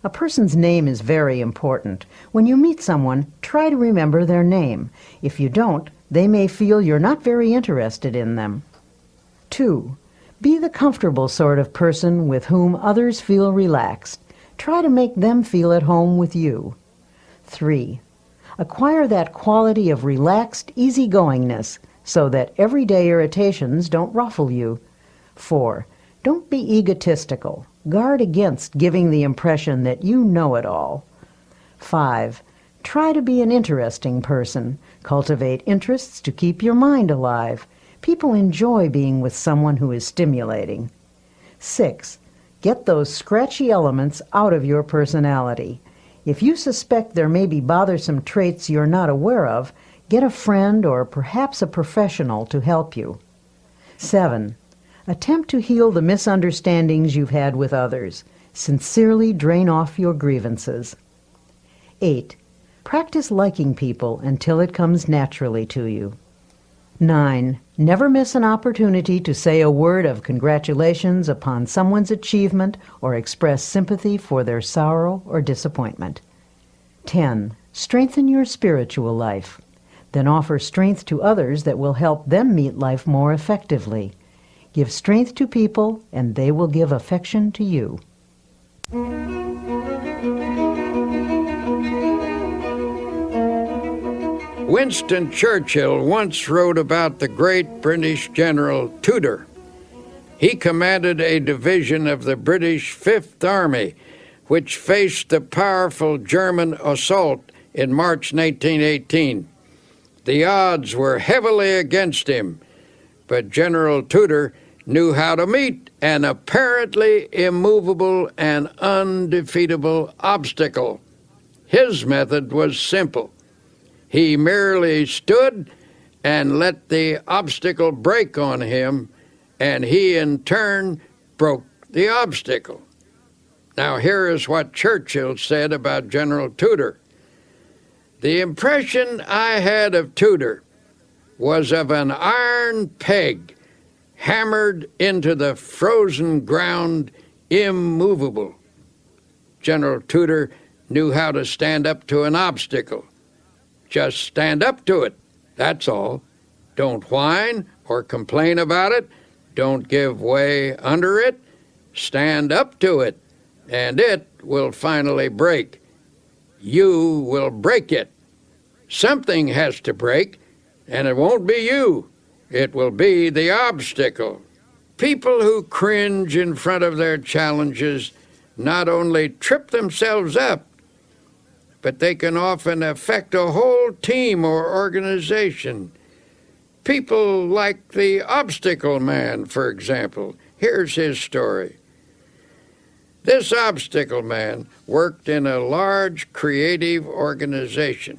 A person's name is very important. When you meet someone, try to remember their name. If you don't, they may feel you're not very interested in them. 2. Be the comfortable sort of person with whom others feel relaxed. Try to make them feel at home with you. 3. Acquire that quality of relaxed easygoingness so that everyday irritations don't ruffle you. 4. Don't be egotistical. Guard against giving the impression that you know it all. 5. Try to be an interesting person. Cultivate interests to keep your mind alive. People enjoy being with someone who is stimulating. 6. Get those scratchy elements out of your personality. If you suspect there may be bothersome traits you're not aware of, get a friend or perhaps a professional to help you. 7. Attempt to heal the misunderstandings you've had with others. Sincerely drain off your grievances. 8. Practice liking people until it comes naturally to you. 9. Never miss an opportunity to say a word of congratulations upon someone's achievement or express sympathy for their sorrow or disappointment. 10. Strengthen your spiritual life. Then offer strength to others that will help them meet life more effectively. Give strength to people, and they will give affection to you. Winston Churchill once wrote about the great British General Tudor. He commanded a division of the British Fifth Army, which faced the powerful German assault in March 1918. The odds were heavily against him, but General Tudor knew how to meet an apparently immovable and undefeatable obstacle. His method was simple. He merely stood and let the obstacle break on him, and he in turn broke the obstacle. Now here is what Churchill said about General Tudor. The impression I had of Tudor was of an iron peg hammered into the frozen ground, immovable. General Tudor knew how to stand up to an obstacle. Just stand up to it, that's all. Don't whine or complain about it. Don't give way under it. Stand up to it, and it will finally break. You will break it. Something has to break, and it won't be you. It will be the obstacle. People who cringe in front of their challenges not only trip themselves up, but they can often affect a whole team or organization. People like the obstacle man, for example. Here's his story. This obstacle man worked in a large creative organization.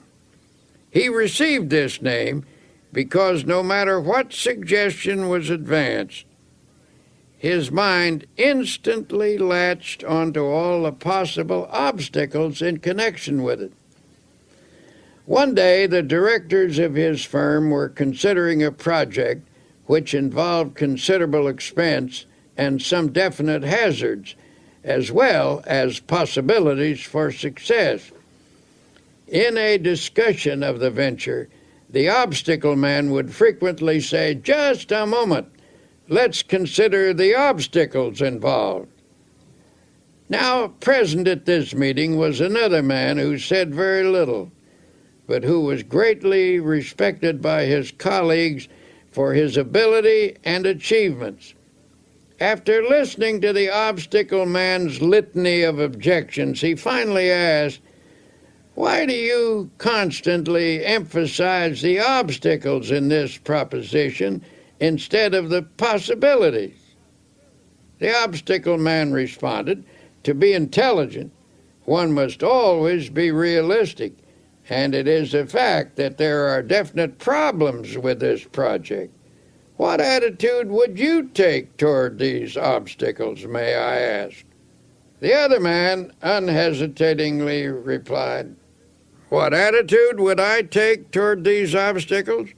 He received this name because no matter what suggestion was advanced, his mind instantly latched onto all the possible obstacles in connection with it. One day, the directors of his firm were considering a project which involved considerable expense and some definite hazards, as well as possibilities for success. In a discussion of the venture, the obstacle man would frequently say, "Just a moment, let's consider the obstacles involved." Now, present at this meeting was another man who said very little, but who was greatly respected by his colleagues for his ability and achievements. After listening to the obstacle man's litany of objections, he finally asked, "Why do you constantly emphasize the obstacles in this proposition instead of the possibilities?" The obstacle man responded, "To be intelligent, one must always be realistic, and it is a fact that there are definite problems with this project. What attitude would you take toward these obstacles, may I ask?" The other man unhesitatingly replied, "What attitude would I take toward these obstacles?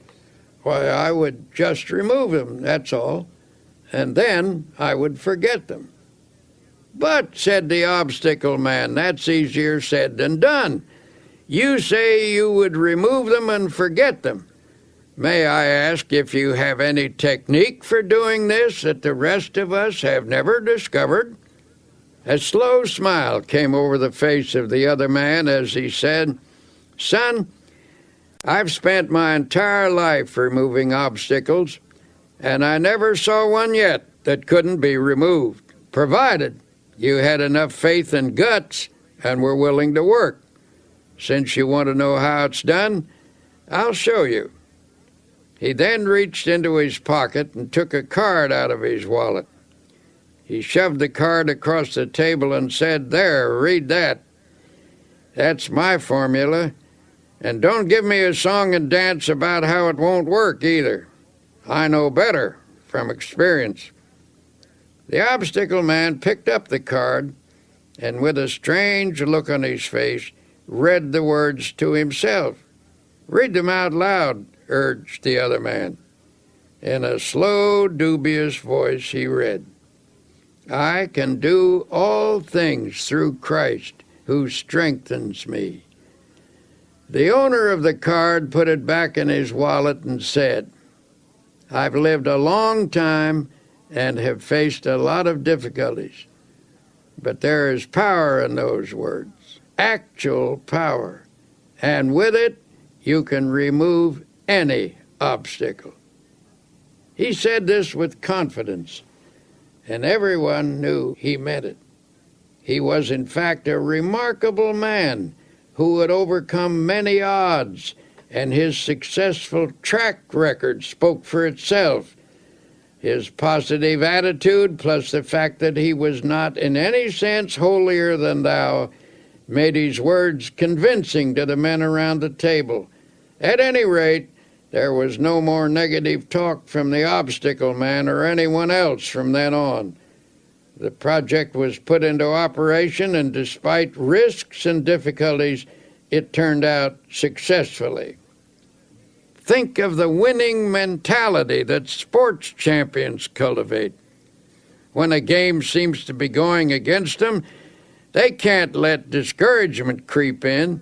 Why, I would just remove them, that's all, and then I would forget them." "But," said the obstacle man, "that's easier said than done. You say you would remove them and forget them. May I ask if you have any technique for doing this that the rest of us have never discovered?" A slow smile came over the face of the other man as he said, "Son, I've spent my entire life removing obstacles, and I never saw one yet that couldn't be removed, provided you had enough faith and guts and were willing to work. Since you want to know how it's done, I'll show you." He then reached into his pocket and took a card out of his wallet. He shoved the card across the table and said, "There, read that. That's my formula. And don't give me a song and dance about how it won't work either. I know better from experience." The obstacle man picked up the card and, with a strange look on his face, read the words to himself. "Read them out loud," urged the other man. In a slow, dubious voice he read, "I can do all things through Christ who strengthens me." The owner of the card put it back in his wallet and said, "I've lived a long time and have faced a lot of difficulties, but there is power in those words, actual power, and with it you can remove any obstacle." He said this with confidence, and everyone knew he meant it. He was, in fact, a remarkable man who had overcome many odds, and his successful track record spoke for itself. His positive attitude, plus the fact that he was not in any sense holier than thou, made his words convincing to the men around the table. At any rate, there was no more negative talk from the obstacle man or anyone else from then on. The project was put into operation, and despite risks and difficulties, it turned out successfully. Think of the winning mentality that sports champions cultivate. When a game seems to be going against them, they can't let discouragement creep in.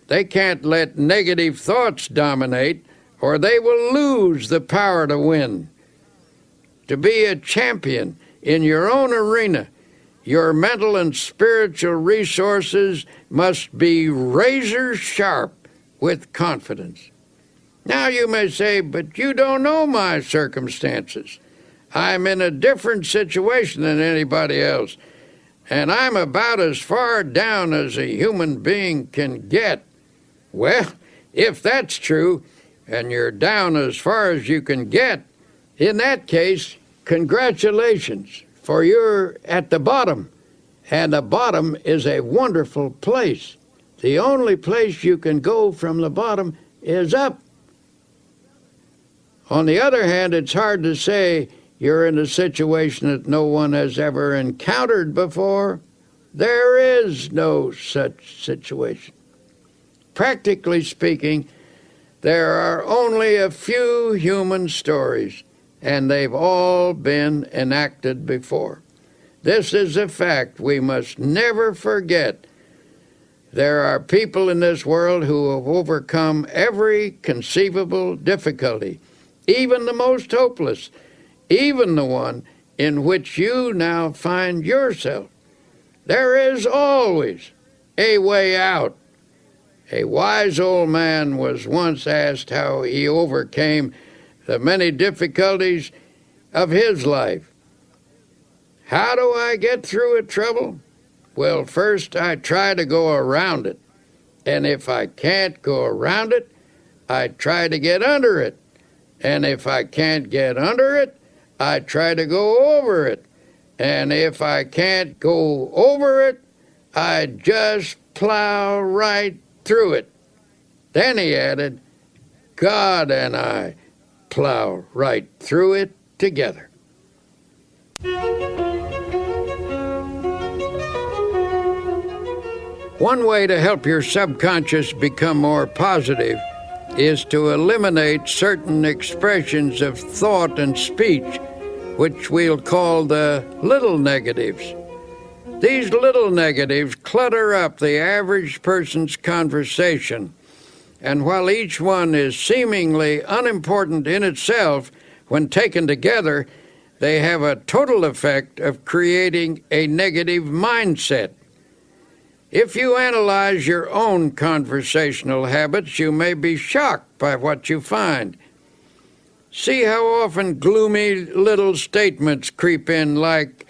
They can't let negative thoughts dominate, or they will lose the power to win. To be a champion in your own arena, your mental and spiritual resources must be razor sharp with confidence. Now you may say, "But you don't know my circumstances. I'm in a different situation than anybody else, and I'm about as far down as a human being can get." Well, if that's true, and you're down as far as you can get, in that case, congratulations, for you're at the bottom, and the bottom is a wonderful place. The only place you can go from the bottom is up. On the other hand, it's hard to say you're in a situation that no one has ever encountered before. There is no such situation. Practically speaking, there are only a few human stories, and they've all been enacted before. This is a fact we must never forget. There are people in this world who have overcome every conceivable difficulty, even the most hopeless, even the one in which you now find yourself. There is always a way out. A wise old man was once asked how he overcame the many difficulties of his life. "How do I get through a trouble? Well, first I try to go around it, and if I can't go around it, I try to get under it, and if I can't get under it, I try to go over it, And if I can't go over it, I just plow right through it. Then he added, God and I plow right through it together. One way to help your subconscious become more positive is to eliminate certain expressions of thought and speech, which we'll call the little negatives. These little negatives clutter up the average person's conversation, and while each one is seemingly unimportant in itself, when taken together, they have a total effect of creating a negative mindset. If you analyze your own conversational habits, you may be shocked by what you find. See how often gloomy little statements creep in like,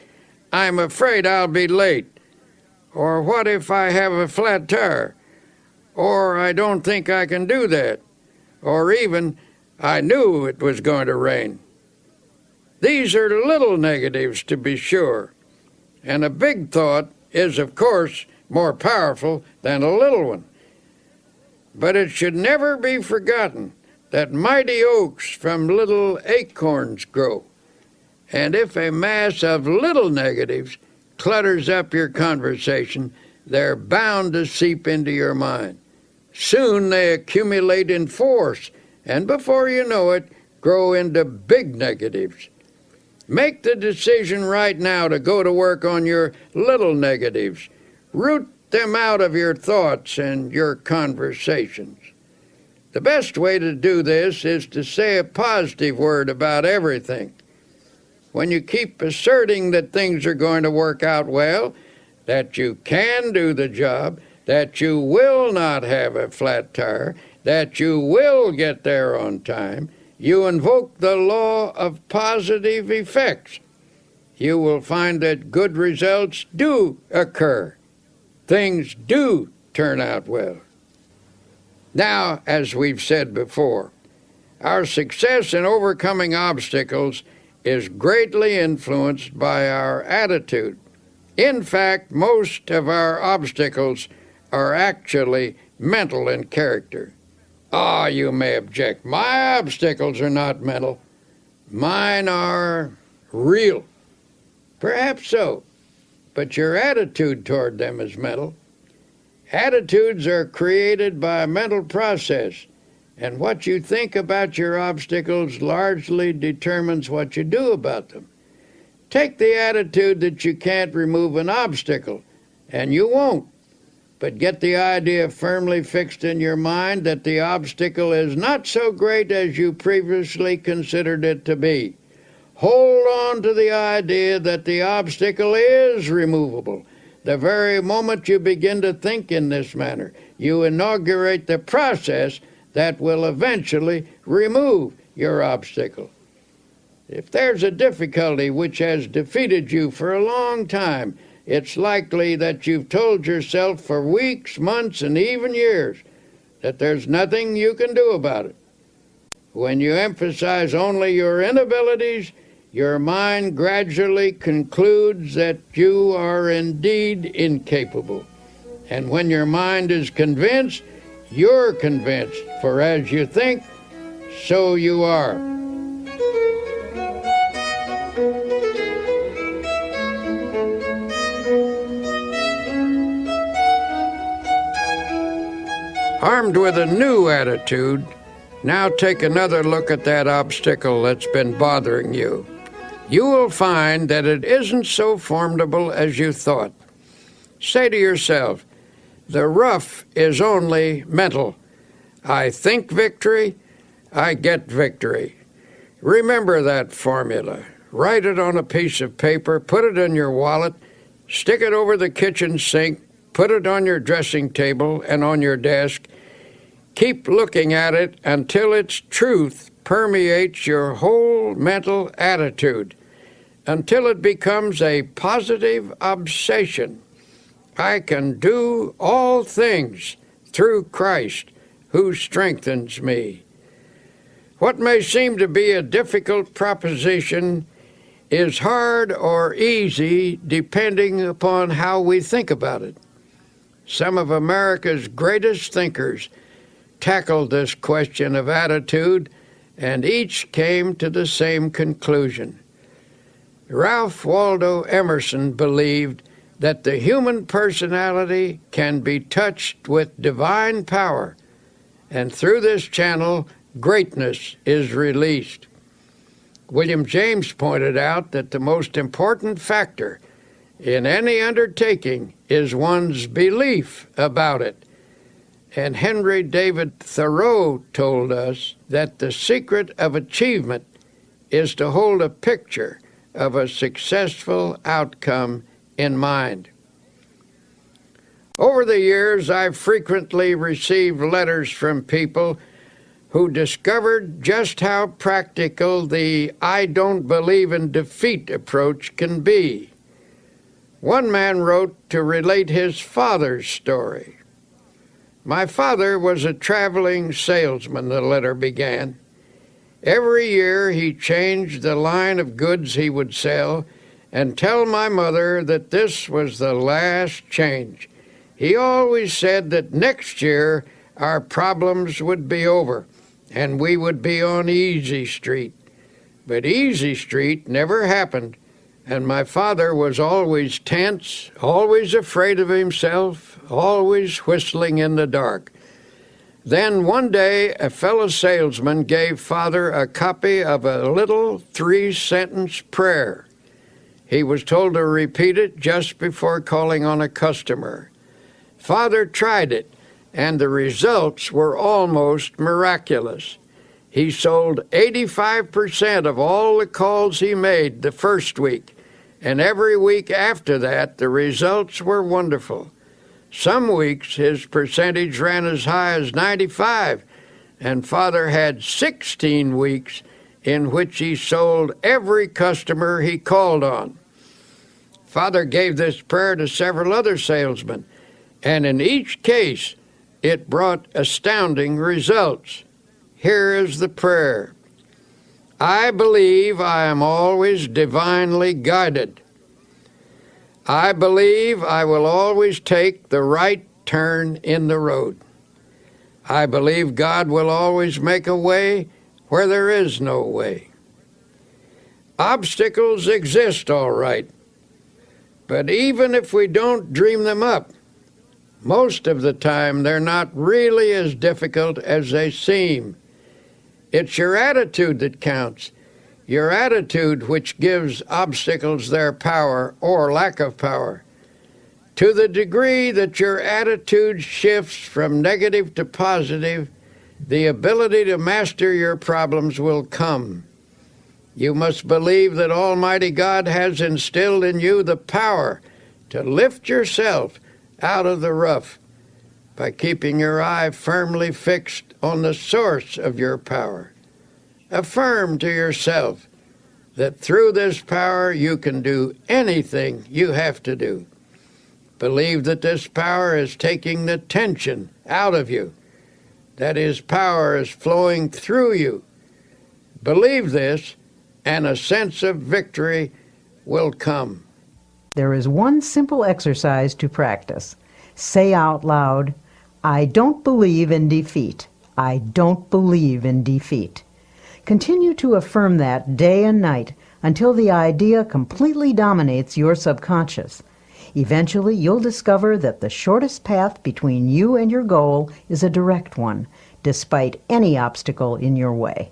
I'm afraid I'll be late, or what if I have a flat tire, or I don't think I can do that, or even, I knew it was going to rain. These are little negatives, to be sure, and a big thought is, of course, more powerful than a little one. But it should never be forgotten that mighty oaks from little acorns grow. And if a mass of little negatives clutters up your conversation, they're bound to seep into your mind. Soon they accumulate in force, and before you know it, grow into big negatives. Make the decision right now to go to work on your little negatives. Root them out of your thoughts and your conversations. The best way to do this is to say a positive word about everything. When you keep asserting that things are going to work out well, that you can do the job, that you will not have a flat tire, that you will get there on time, you invoke the law of positive effects. You will find that good results do occur. Things do turn out well. Now, as we've said before, our success in overcoming obstacles is greatly influenced by our attitude. In fact, most of our obstacles are actually mental in character. Ah, you may object, my obstacles are not mental. Mine are real. Perhaps so, but your attitude toward them is mental. Attitudes are created by a mental process, and what you think about your obstacles largely determines what you do about them. Take the attitude that you can't remove an obstacle, and you won't. But get the idea firmly fixed in your mind that the obstacle is not so great as you previously considered it to be. Hold on to the idea that the obstacle is removable. The very moment you begin to think in this manner, you inaugurate the process that will eventually remove your obstacle. If there's a difficulty which has defeated you for a long time, it's likely that you've told yourself for weeks, months, and even years that there's nothing you can do about it. When you emphasize only your inabilities, your mind gradually concludes that you are indeed incapable. And when your mind is convinced, you're convinced, for as you think, so you are. Armed with a new attitude, now take another look at that obstacle that's been bothering you. You will find that it isn't so formidable as you thought. Say to yourself, the rough is only mental. I think victory, I get victory. Remember that formula. Write it on a piece of paper, put it in your wallet, stick it over the kitchen sink, put it on your dressing table and on your desk. Keep looking at it until its truth permeates your whole mental attitude, until it becomes a positive obsession. I can do all things through Christ who strengthens me. What may seem to be a difficult proposition is hard or easy depending upon how we think about it. Some of America's greatest thinkers tackled this question of attitude, and each came to the same conclusion. Ralph Waldo Emerson believed that the human personality can be touched with divine power, and through this channel, greatness is released. William James pointed out that the most important factor in any undertaking is one's belief about it. And Henry David Thoreau told us that the secret of achievement is to hold a picture of a successful outcome in mind. Over the years, I've frequently received letters from people who discovered just how practical the "I don't believe in defeat" approach can be. One man wrote to relate his father's story. "My father was a traveling salesman," the letter began. "Every year he changed the line of goods he would sell and tell my mother that this was the last change. He always said that next year our problems would be over and we would be on Easy Street. But Easy Street never happened, and my father was always tense, always afraid of himself, always whistling in the dark. Then one day a fellow salesman gave Father a copy of a little 3-sentence prayer. He was told to repeat it just before calling on a customer. Father tried it, and the results were almost miraculous. He sold 85% of all the calls he made the first week, and every week after that the results were wonderful. Some weeks his percentage ran as high as 95, and Father had 16 weeks in which he sold every customer he called on. Father gave this prayer to several other salesmen, and in each case it brought astounding results. Here is the prayer. I believe I am always divinely guided. I believe I will always take the right turn in the road. I believe God will always make a way where there is no way. Obstacles exist, all right, but even if we don't dream them up, most of the time they're not really as difficult as they seem. It's your attitude that counts. Your attitude which gives obstacles their power or lack of power. To the degree that your attitude shifts from negative to positive, the ability to master your problems will come. You must believe that Almighty God has instilled in you the power to lift yourself out of the rough by keeping your eye firmly fixed on the source of your power. Affirm to yourself that through this power you can do anything you have to do. Believe that this power is taking the tension out of you, that His power is flowing through you. Believe this, and a sense of victory will come. There is one simple exercise to practice. Say out loud, I don't believe in defeat. I don't believe in defeat. Continue to affirm that day and night until the idea completely dominates your subconscious. Eventually, you'll discover that the shortest path between you and your goal is a direct one, despite any obstacle in your way.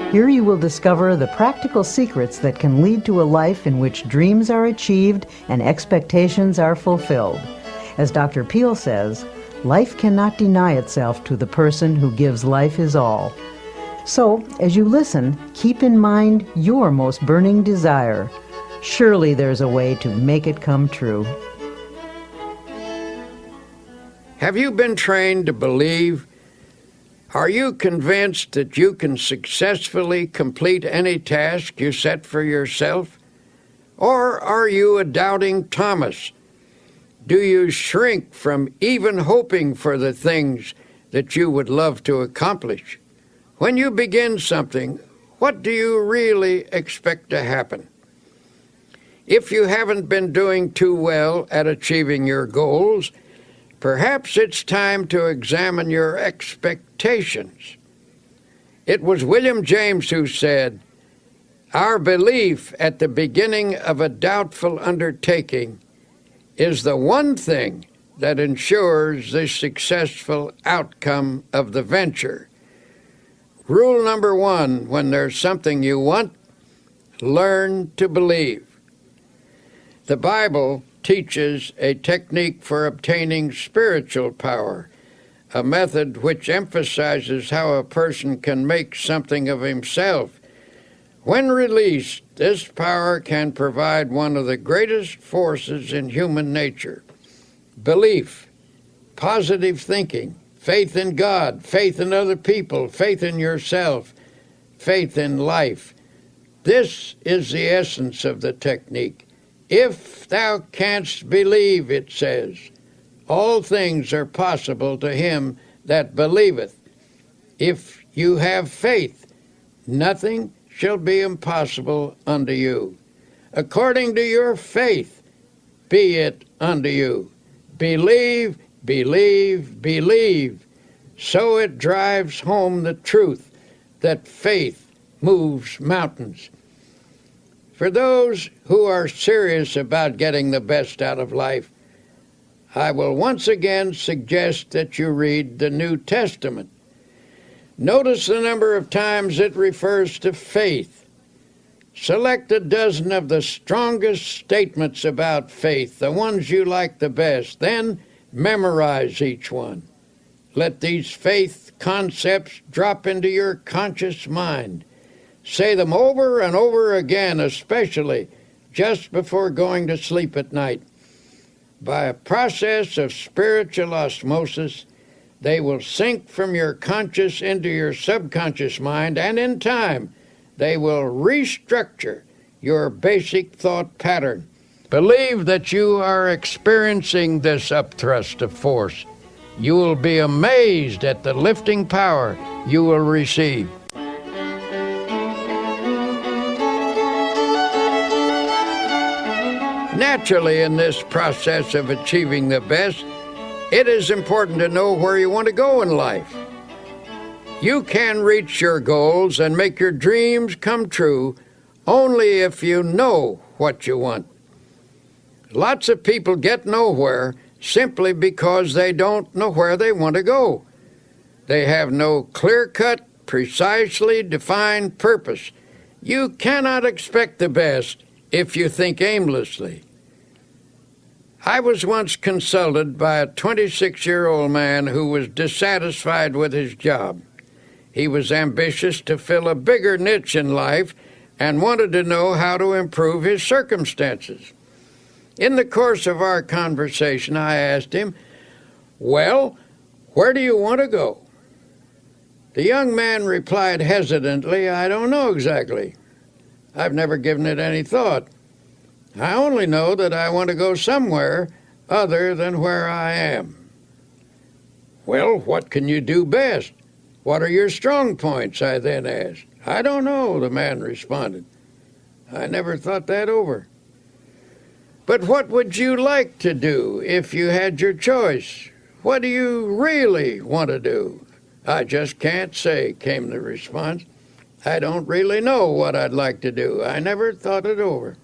Here you will discover the practical secrets that can lead to a life in which dreams are achieved and expectations are fulfilled. As Dr. Peale says, life cannot deny itself to the person who gives life his all. So, as you listen, keep in mind your most burning desire. Surely there's a way to make it come true. Have you been trained to believe? Are you convinced that you can successfully complete any task you set for yourself? Or are you a doubting Thomas? Do you shrink from even hoping for the things that you would love to accomplish. When you begin something, what do you really expect to happen? If you haven't been doing too well at achieving your goals, perhaps it's time to examine your expectations. It was William James who said, "Our belief at the beginning of a doubtful undertaking is the one thing that ensures the successful outcome of the venture." Rule number 1, when there's something you want, learn to believe. The Bible teaches a technique for obtaining spiritual power, a method which emphasizes how a person can make something of himself. When released, this power can provide one of the greatest forces in human nature: belief, positive thinking, faith in God, faith in other people, faith in yourself, faith in life. This is the essence of the technique. If thou canst believe, it says, all things are possible to him that believeth. If you have faith, nothing shall be impossible unto you. According to your faith, be it unto you. Believe, believe, believe. So it drives home the truth that faith moves mountains. For those who are serious about getting the best out of life, I will once again suggest that you read the New Testament. Notice the number of times it refers to faith. Select a dozen of the strongest statements about faith, the ones you like the best, then memorize each one. Let these faith concepts drop into your conscious mind. Say them over and over again, especially just before going to sleep at night. By a process of spiritual osmosis, they will sink from your conscious into your subconscious mind, and in time, they will restructure your basic thought pattern. Believe that you are experiencing this upthrust of force. You will be amazed at the lifting power you will receive. Naturally, in this process of achieving the best, it is important to know where you want to go in life. You can reach your goals and make your dreams come true only if you know what you want. Lots of people get nowhere simply because they don't know where they want to go. They have no clear-cut, precisely defined purpose. You cannot expect the best if you think aimlessly. I was once consulted by a 26-year-old man who was dissatisfied with his job. He was ambitious to fill a bigger niche in life and wanted to know how to improve his circumstances. In the course of our conversation, I asked him, "Well, where do you want to go?" The young man replied hesitantly, "I don't know exactly. I've never given it any thought. I only know that I want to go somewhere other than where I am." "Well, what can you do best? What are your strong points?" I then asked. "I don't know," the man responded. "I never thought that over." "But what would you like to do if you had your choice? What do you really want to do?" "I just can't say," came the response. "I don't really know what I'd like to do. I never thought it over."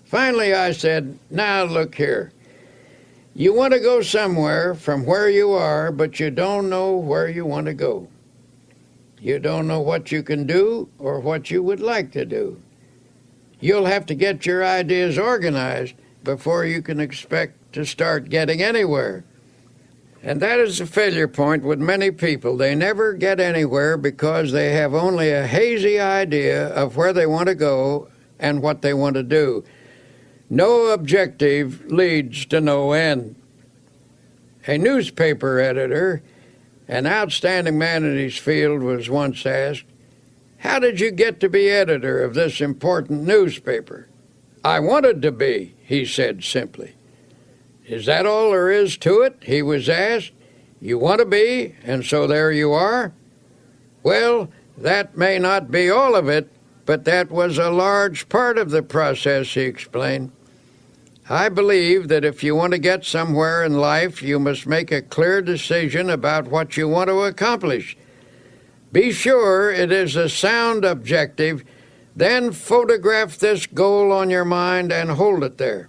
Finally, I said, "Now look here. You want to go somewhere from where you are, but you don't know where you want to go. You don't know what you can do or what you would like to do. You'll have to get your ideas organized before you can expect to start getting anywhere." And that is the failure point with many people. They never get anywhere because they have only a hazy idea of where they want to go and what they want to do. No objective leads to no end. A newspaper editor, an outstanding man in his field, was once asked, "How did you get to be editor of this important newspaper?" "I wanted to be," he said simply. "Is that all there is to it?" he was asked. You want to be, and so there you are? Well, that may not be all of it, but that was a large part of the process, he explained. I believe that if you want to get somewhere in life, you must make a clear decision about what you want to accomplish. Be sure it is a sound objective, then photograph this goal on your mind and hold it there.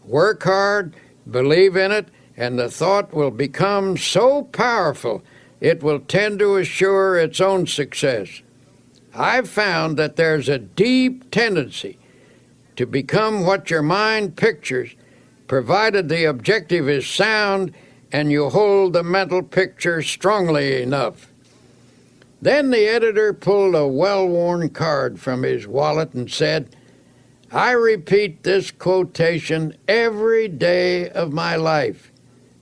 Work hard, believe in it, and the thought will become so powerful it will tend to assure its own success. I've found that there's a deep tendency to become what your mind pictures, provided the objective is sound and you hold the mental picture strongly enough. Then the editor pulled a well-worn card from his wallet and said, I repeat this quotation every day of my life.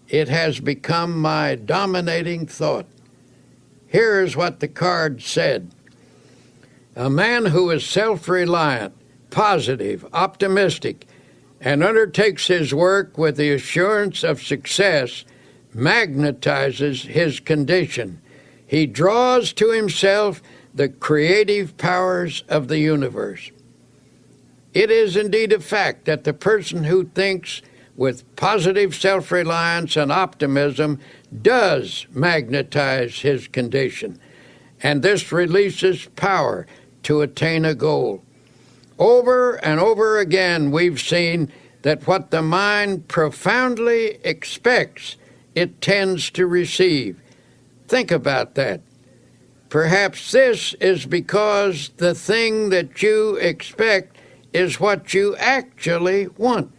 It has become my dominating thought. Here's what the card said. A man who is self-reliant, positive, optimistic, and undertakes his work with the assurance of success magnetizes his condition. He draws to himself the creative powers of the universe. It is indeed a fact that the person who thinks with positive self-reliance and optimism does magnetize his condition, and this releases power to attain a goal. Over and over again, we've seen that what the mind profoundly expects, it tends to receive. Think about that. Perhaps this is because the thing that you expect is what you actually want.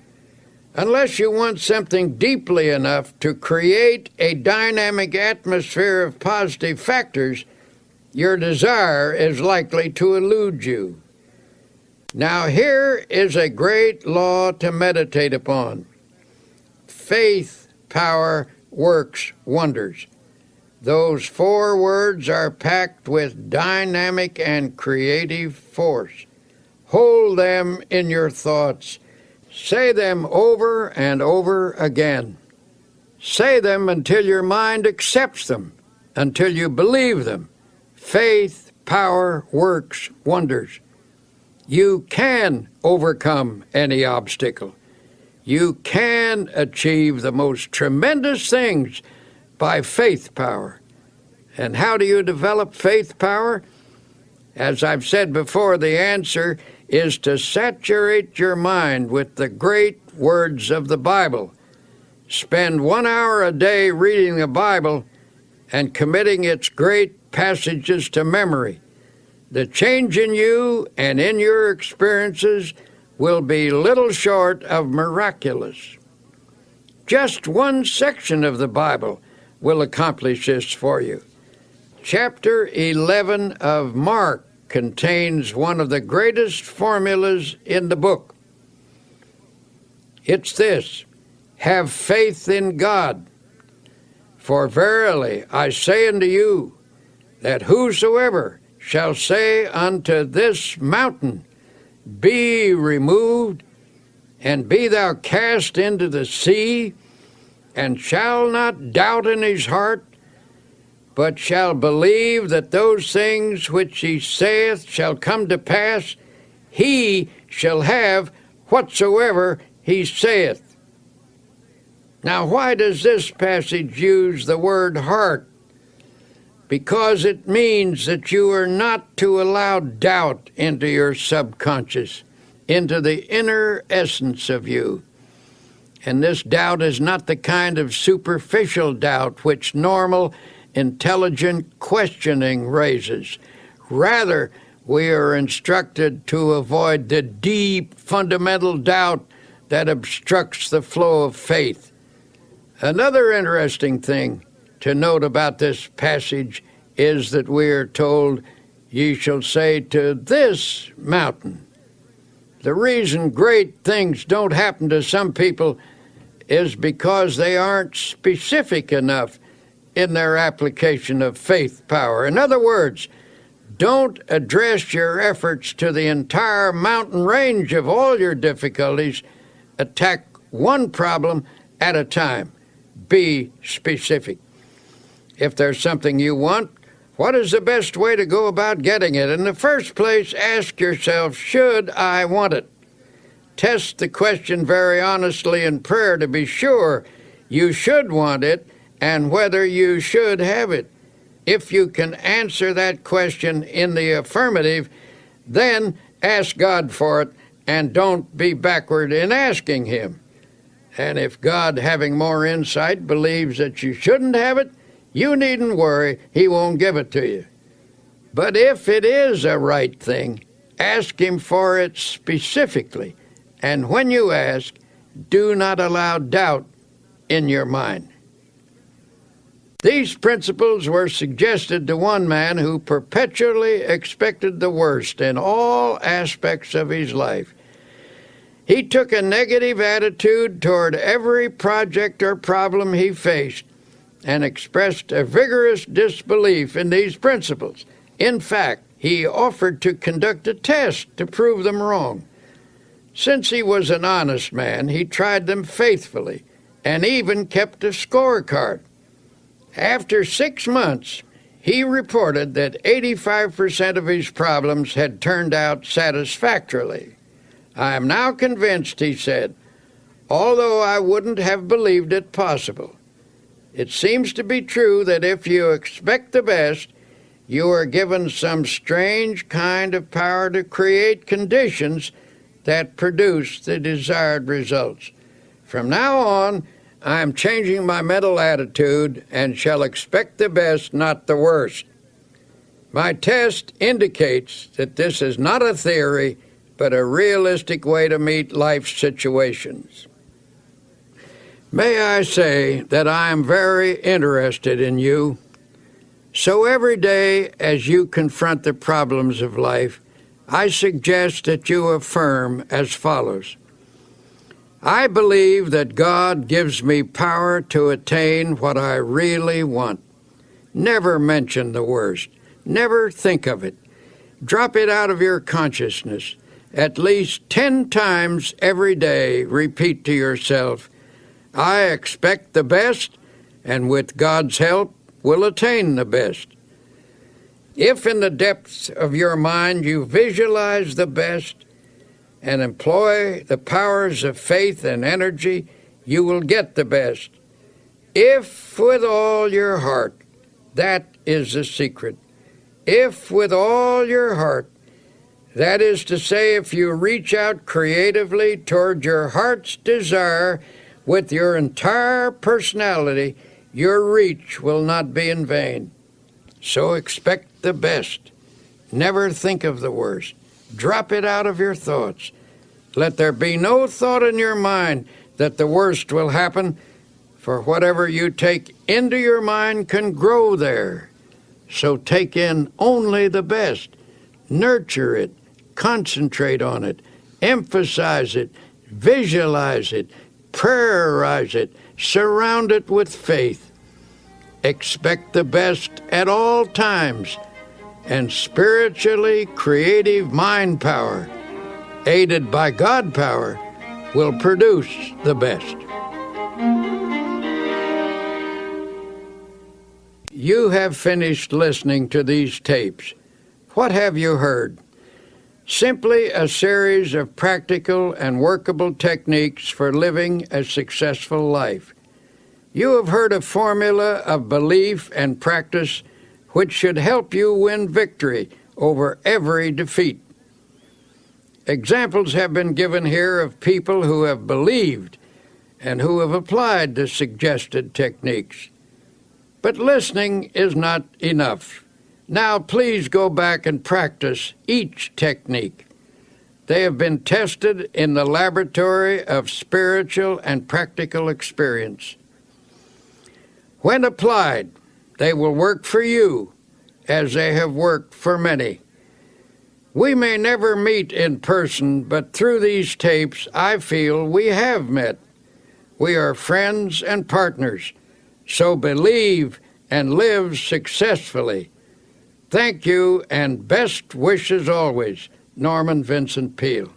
Unless you want something deeply enough to create a dynamic atmosphere of positive factors, your desire is likely to elude you. Now here is a great law to meditate upon. Faith, power, works wonders. Those 4 words are packed with dynamic and creative force. Hold them in your thoughts. Say them over and over again. Say them until your mind accepts them, until you believe them. Faith, power, works wonders. You can overcome any obstacle. You can achieve the most tremendous things by faith power. And how do you develop faith power? As I've said before, the answer is to saturate your mind with the great words of the Bible. Spend 1 hour a day reading the Bible and committing its great passages to memory. The change in you and in your experiences will be little short of miraculous. Just one section of the Bible will accomplish this for you. Chapter 11 of Mark contains one of the greatest formulas in the book. It's this: have faith in God. For verily I say unto you, that whosoever shall say unto this mountain, Be removed, and be thou cast into the sea, and shall not doubt in his heart, but shall believe that those things which he saith shall come to pass, he shall have whatsoever he saith. Now, why does this passage use the word heart? Because it means that you are not to allow doubt into your subconscious, into the inner essence of you. And this doubt is not the kind of superficial doubt which normal, intelligent questioning raises. Rather, we are instructed to avoid the deep, fundamental doubt that obstructs the flow of faith. Another interesting thing to note about this passage is that we are told, Ye shall say to this mountain. The reason great things don't happen to some people is because they aren't specific enough in their application of faith power. In other words, don't address your efforts to the entire mountain range of all your difficulties. Attack one problem at a time. Be specific. If there's something you want, what is the best way to go about getting it? In the first place, ask yourself, should I want it? Test the question very honestly in prayer to be sure you should want it and whether you should have it. If you can answer that question in the affirmative, then ask God for it and don't be backward in asking Him. And if God, having more insight, believes that you shouldn't have it, you needn't worry, He won't give it to you. But if it is a right thing, ask Him for it specifically. And when you ask, do not allow doubt in your mind. These principles were suggested to one man who perpetually expected the worst in all aspects of his life. He took a negative attitude toward every project or problem he faced and expressed a vigorous disbelief in these principles. In fact, he offered to conduct a test to prove them wrong. Since he was an honest man, he tried them faithfully and even kept a scorecard. After 6 months, he reported that 85% of his problems had turned out satisfactorily. I am now convinced, he said, although I wouldn't have believed it possible. It seems to be true that if you expect the best, you are given some strange kind of power to create conditions that produce the desired results. From now on, I am changing my mental attitude and shall expect the best, not the worst. My test indicates that this is not a theory, but a realistic way to meet life's situations. May I say that I am very interested in you. So every day as you confront the problems of life, I suggest that you affirm as follows. I believe that God gives me power to attain what I really want. Never mention the worst. Never think of it. Drop it out of your consciousness. At least 10 times every day, repeat to yourself, I expect the best, and with God's help, will attain the best. If in the depths of your mind you visualize the best and employ the powers of faith and energy, you will get the best. If with all your heart, that is the secret. If with all your heart, that is to say, if you reach out creatively toward your heart's desire with your entire personality, your reach will not be in vain. So expect the best. Never think of the worst. Drop it out of your thoughts. Let there be no thought in your mind that the worst will happen, for whatever you take into your mind can grow there. So take in only the best. Nurture it. Concentrate on it. Emphasize it. Visualize it. Prayerize it. Surround it with faith. Expect the best at all times, and spiritually creative mind power, aided by God power, will produce the best. You have finished listening to these tapes. What have you heard? Simply a series of practical and workable techniques for living a successful life. You have heard a formula of belief and practice which should help you win victory over every defeat. Examples have been given here of people who have believed and who have applied the suggested techniques. But listening is not enough. Now please go back and practice each technique. They have been tested in the laboratory of spiritual and practical experience. When applied, they will work for you as they have worked for many. We may never meet in person, but through these tapes, I feel we have met. We are friends and partners, so believe and live successfully. Thank you, and best wishes always, Norman Vincent Peale.